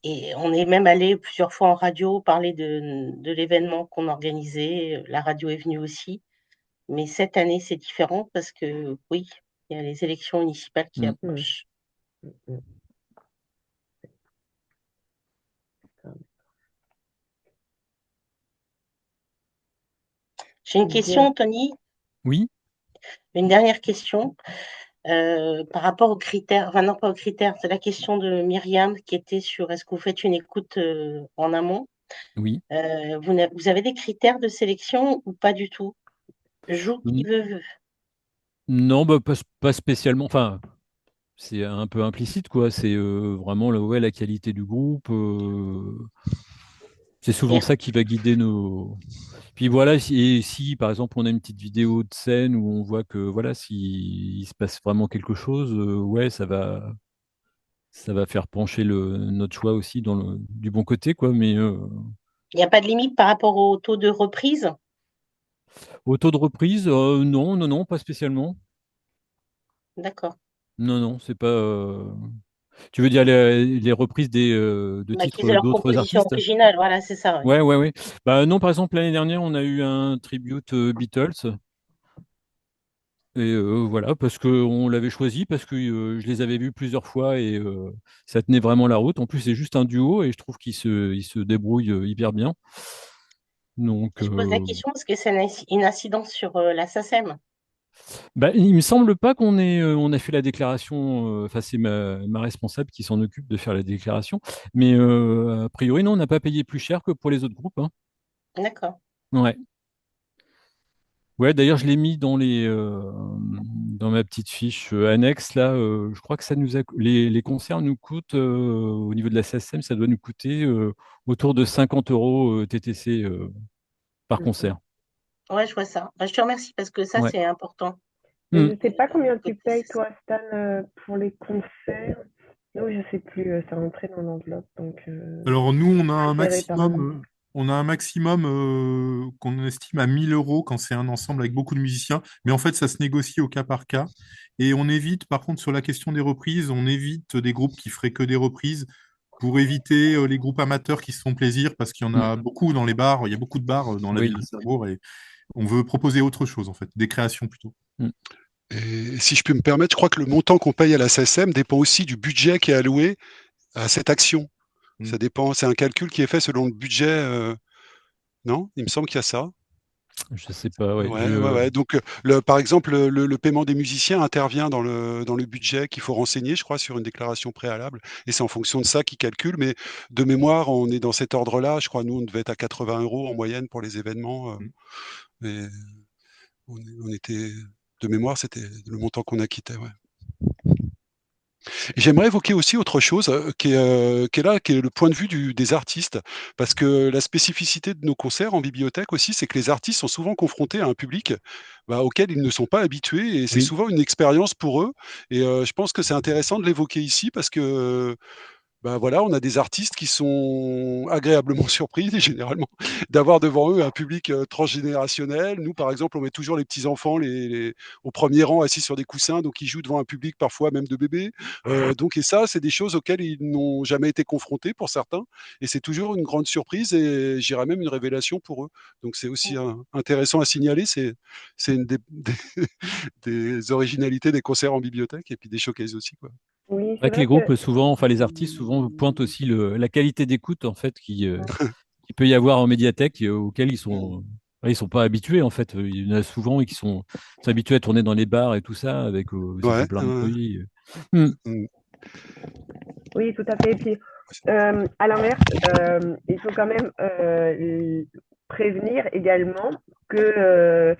Et on est même allé plusieurs fois en radio parler de l'événement qu'on organisait. La radio est venue aussi. Mais cette année, c'est différent parce que, oui, il y a les élections municipales qui Mm. approchent. Mm. J'ai une Bien. question, Tony. Oui. Une dernière question. Par rapport aux critères, enfin non pas aux critères, c'est la question de Myriam qui était sur est-ce que vous faites une écoute en amont? Oui. Vous avez des critères de sélection ou pas du tout? Joue qui veut. Non, bah, pas spécialement. Enfin, c'est un peu implicite, quoi. C'est vraiment ouais, la qualité du groupe. C'est souvent Et- ça qui va guider nos. Puis voilà, si par exemple on a une petite vidéo de scène où on voit que voilà, s'il se passe vraiment quelque chose, ouais, ça va faire pencher notre choix aussi du bon côté, quoi. Mais Il n'y a pas de limite par rapport au taux de reprise? au taux de reprise, non, non, non, pas spécialement. D'accord. Non, non, c'est pas. Tu veux dire les reprises de Bah, qu'ils aient titres leur d'autres composition artistes? originale, voilà, c'est ça. Ouais. Ouais, ouais, ouais. Bah non, par exemple, l'année dernière, on a eu un tribute Beatles. Et voilà, parce qu'on l'avait choisi, parce que je les avais vus plusieurs fois et ça tenait vraiment la route. En plus, c'est juste un duo et je trouve qu'ils se débrouillent hyper bien. Donc, Je pose la question parce que c'est une incidence sur la SACEM. bah, il me semble pas on a fait la déclaration. Enfin, c'est ma responsable qui s'en occupe de faire la déclaration. Mais a priori, non, on n'a pas payé plus cher que pour les autres groupes, hein. D'accord. Ouais. Ouais, d'ailleurs, je l'ai mis dans ma petite fiche annexe là. Je crois que les concerts nous coûtent au niveau de la SACEM, ça doit nous coûter autour de 50 euros TTC par concert. Ouais, je vois ça. Bah, je te remercie parce que ça, Ouais. c'est important. Et Mm. je sais pas combien tu payes, toi, Stan, pour les concerts. Non, je sais plus, ça rentrait dans l'enveloppe, donc Alors nous, géré par moi. on a un maximum qu'on estime à 1000 euros quand c'est un ensemble avec beaucoup de musiciens, mais en fait, ça se négocie au cas par cas. Et on évite, par contre, sur la question des reprises, on évite des groupes qui feraient que des reprises pour éviter les groupes amateurs qui se font plaisir, parce qu'il y en a beaucoup dans les bars, il y a beaucoup de bars dans la Oui. ville de Strasbourg, et on veut proposer autre chose, en fait, des créations plutôt. Mm. Et si je peux me permettre, je crois que le montant qu'on paye à la SACEM dépend aussi du budget qui est alloué à cette action. Ça dépend, c'est un calcul qui est fait selon le budget. Non? Il me semble qu'il y a ça. Je sais pas, ouais. Ouais, ouais, ouais. Donc, par exemple, le paiement des musiciens intervient dans le budget qu'il faut renseigner, je crois, sur une déclaration préalable. Et c'est en fonction de ça qu'ils calculent. Mais de mémoire, on est dans cet ordre-là. Je crois, nous, on devait être à 80 euros en moyenne pour les événements. Et on était, de mémoire, c'était le montant qu'on acquittait. Ouais. J'aimerais évoquer aussi autre chose qui est là, qui est le point de vue des artistes. Parce que la spécificité de nos concerts en bibliothèque aussi, c'est que les artistes sont souvent confrontés à un public auquel ils ne sont pas habitués. Et c'est Oui. souvent une expérience pour eux. Et je pense que c'est intéressant de l'évoquer ici parce que ben voilà, on a des artistes qui sont agréablement surpris, généralement, d'avoir devant eux un public transgénérationnel. Nous, par exemple, on met toujours les petits-enfants au premier rang, assis sur des coussins, donc ils jouent devant un public parfois même de bébés. Et ça, c'est des choses auxquelles ils n'ont jamais été confrontés pour certains. Et c'est toujours une grande surprise et j'irais même une révélation pour eux. Donc c'est aussi intéressant à signaler. C'est une des originalités des concerts en bibliothèque et puis des showcases aussi, quoi. Oui, C'est c'est vrai que les vrai que groupes, souvent, enfin les artistes, souvent pointent aussi la qualité d'écoute en fait qui peut y avoir en médiathèque auquel ils sont pas habitués en fait. Il y en a souvent qui sont habitués à tourner dans les bars et tout ça avec où ça fait Ouais, plein de bruit. Hmm. mm. oui, tout à fait. Et puis, à l'inverse, il faut quand même prévenir également que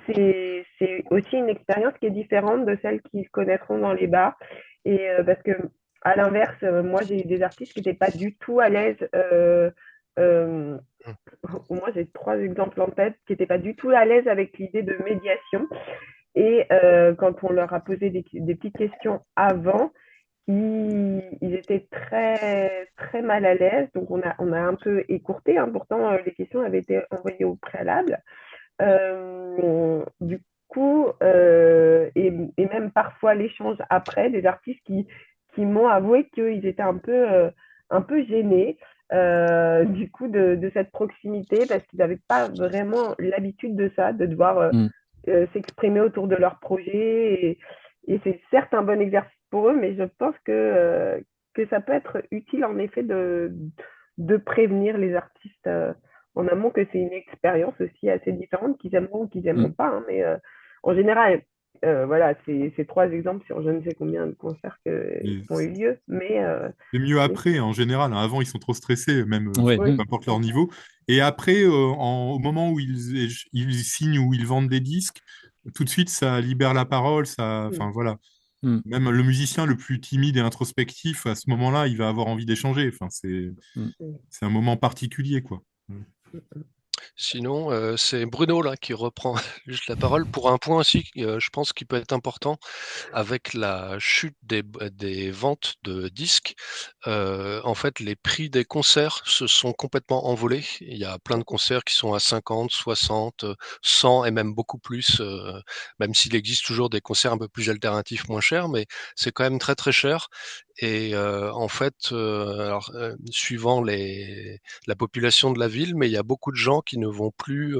c'est aussi une expérience qui est différente de celle qu'ils connaîtront dans les bars. Et parce que, à l'inverse, moi, j'ai eu des artistes qui n'étaient pas du tout à l'aise. Euh, Au moins, j'ai 3 exemples en tête qui n'étaient pas du tout à l'aise avec l'idée de médiation. Et quand on leur a posé des petites questions avant, ils étaient très, très mal à l'aise. Donc, on a un peu écourté. Hein. Pourtant, les questions avaient été envoyées au préalable. Du coup, et même parfois l'échange après, des artistes qui m'ont avoué qu'ils étaient un peu gênés du coup de cette proximité parce qu'ils n'avaient pas vraiment l'habitude de ça, de devoir Hmm. s'exprimer autour de leur projet. Et c'est certes un bon exercice pour eux, mais je pense que ça peut être utile en effet de prévenir les artistes en amont que c'est une expérience aussi assez différente qu'ils aimeront ou qu'ils Hmm. n'aimeront pas. Hein, mais en général, voilà, c'est 3 exemples sur je ne sais combien de concerts qui ont eu lieu. C'est mieux Mais après, en général. Hein. Avant, ils sont trop stressés, même Ouais. oui, peu importe leur niveau. Et après, au moment où ils signent ou ils vendent des disques, tout de suite, ça libère la parole. Enfin, voilà. Hmm. Même le musicien le plus timide et introspectif, à ce moment-là, il va avoir envie d'échanger. Enfin, Hmm. c'est un moment particulier, quoi. Sinon, c'est Bruno là qui reprend juste la parole pour un point aussi, je pense qui peut être important avec la chute des ventes de disques. En fait, les prix des concerts se sont complètement envolés. Il y a plein de concerts qui sont à 50, 60, 100 et même beaucoup plus, même s'il existe toujours des concerts un peu plus alternatifs, moins chers, mais c'est quand même très, très cher. Et en fait, alors, suivant la population de la ville, mais il y a beaucoup de gens qui ne vont plus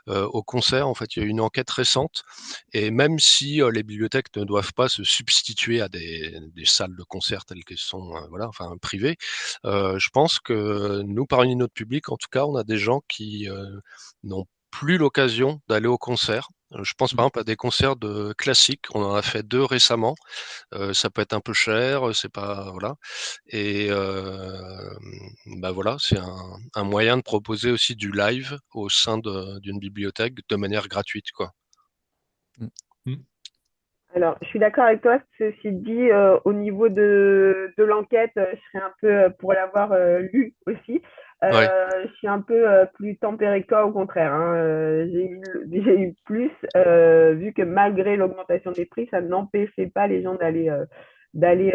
au concert. En fait, il y a eu une enquête récente et même si les bibliothèques ne doivent pas se substituer à des salles de concert telles qu'elles sont, voilà, enfin privées, je pense que nous, parmi notre public, en tout cas, on a des gens qui n'ont plus l'occasion d'aller au concert. Je pense par exemple à des concerts de classiques. On en a fait 2 récemment. Ça peut être un peu cher, c'est pas voilà. Et bah voilà, c'est un moyen de proposer aussi du live au sein d'une bibliothèque de manière gratuite, quoi. Mm. alors, je suis d'accord avec toi. Ceci dit, au niveau de l'enquête, je serais un peu pour l'avoir lu aussi. Ouais, Je suis un peu plus tempérée que toi, au contraire. Hein. J'ai eu plus, vu que malgré l'augmentation des prix, ça n'empêchait pas les gens d'aller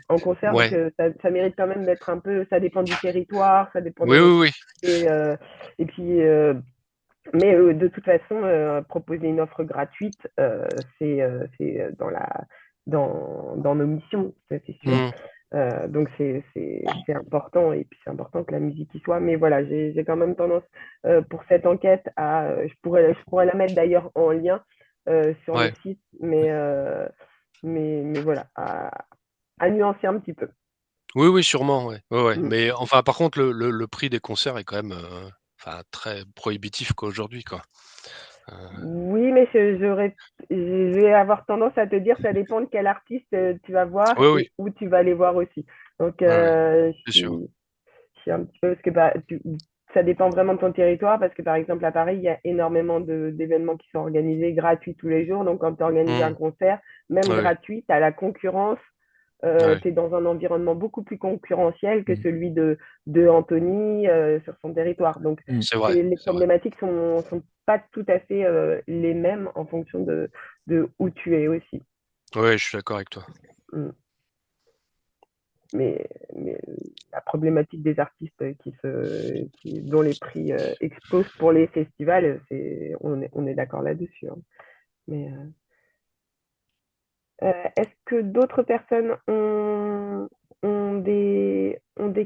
en concert. Donc, ouais. ça mérite quand même d'être un peu. Ça dépend du territoire, ça dépend Oui, oui, oui. et, euh, et puis. Mais de toute façon, proposer une offre gratuite, c'est dans nos missions, ça, c'est sûr. Mmh. Donc c'est important et puis c'est important que la musique y soit. Mais voilà, j'ai quand même tendance pour cette enquête je pourrais la mettre d'ailleurs en lien sur le Ouais. site, mais voilà, à nuancer un petit peu. Oui, oui, sûrement, ouais. Ouais, ouais. Mm. Mais enfin, par contre, le prix des concerts est quand même, enfin, très prohibitif qu'aujourd'hui, quoi. Heu, Oui, mais je vais avoir tendance à te dire, ça dépend de quel artiste tu vas voir oui, oui. et où tu vas les voir aussi. Donc, Ouais, ouais, c'est sûr. je suis un petit peu, parce que ça dépend vraiment de ton territoire, parce que par exemple à Paris, il y a énormément d'événements qui sont organisés gratuits tous les jours. Donc, quand tu organises un Mmh. concert, même Ouais, gratuit, tu as la concurrence. ouais. Tu es dans un environnement beaucoup plus concurrentiel que Hmm. celui de Anthony sur son territoire. Donc, Hmm. C'est vrai, les c'est vrai. problématiques sont pas tout à fait les mêmes en fonction de où tu es aussi. Ouais, je suis d'accord avec toi. Mm. mais la problématique des artistes dont les prix explosent pour les festivals, on est d'accord là-dessus, hein. Mais est-ce que d'autres personnes ont des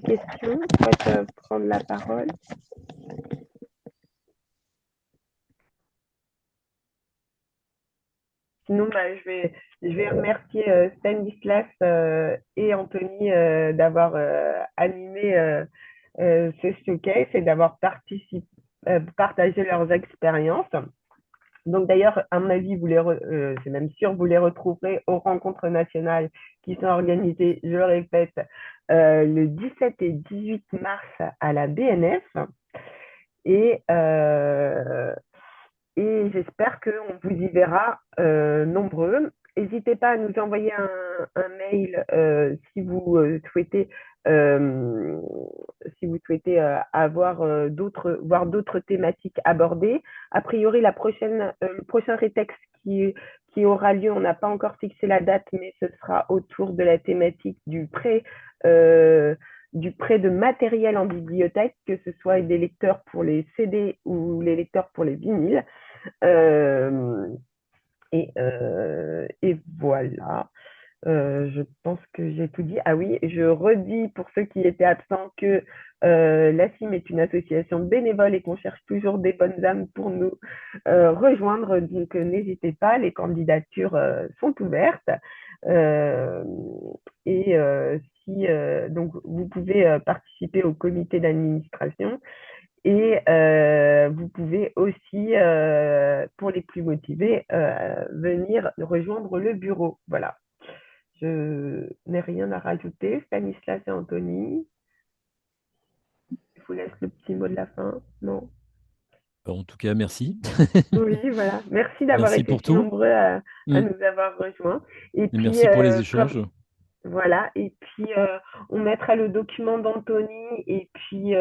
questions, souhaitent prendre la parole? Sinon, bah, je vais remercier Stanislas et Anthony d'avoir animé ce showcase et d'avoir partagé leurs expériences. Donc d'ailleurs, à mon avis, c'est même sûr, vous les retrouverez aux rencontres nationales qui sont organisées, je le répète, le 17 et 18 mars à la BNF. Et j'espère qu'on vous y verra nombreux. N'hésitez pas à nous envoyer un mail si vous souhaitez avoir voir d'autres thématiques abordées. A priori, le prochain rétex qui aura lieu, on n'a pas encore fixé la date, mais ce sera autour de la thématique du prêt de matériel en bibliothèque, que ce soit des lecteurs pour les CD ou les lecteurs pour les vinyles. Et voilà. Je pense que j'ai tout dit. Ah oui, je redis pour ceux qui étaient absents que l'ACIM est une association bénévole et qu'on cherche toujours des bonnes âmes pour nous rejoindre. Donc n'hésitez pas, les candidatures sont ouvertes. Donc vous pouvez participer au comité d'administration. Et vous pouvez aussi, pour les plus motivés, venir rejoindre le bureau. Voilà. Je n'ai rien à rajouter. Stanislas et Anthony, je vous laisse le petit mot de la fin. Non? En tout cas, merci. Oui, voilà. Merci d'avoir Merci été pour si tout. nombreux à nous avoir rejoints. Et puis, merci pour les échanges. Voilà. Et puis, on mettra le document d'Anthony et puis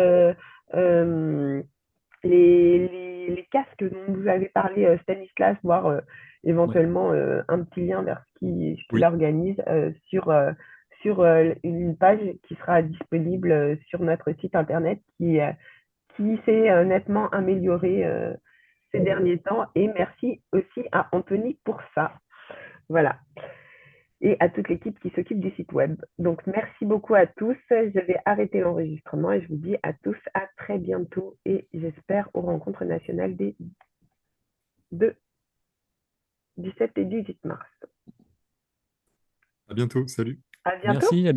les casques dont vous avez parlé, Stanislas, voire éventuellement un petit lien vers ce qu'il organise sur une page qui sera disponible sur notre site internet qui s'est nettement amélioré ces derniers temps. Et merci aussi à Anthony pour ça. Voilà. Et à toute l'équipe qui s'occupe du site web. Donc, merci beaucoup à tous. Je vais arrêter l'enregistrement et je vous dis à tous à très bientôt et j'espère aux rencontres nationales du 17 et 18 mars. À bientôt, salut. À bientôt. Merci, à bientôt.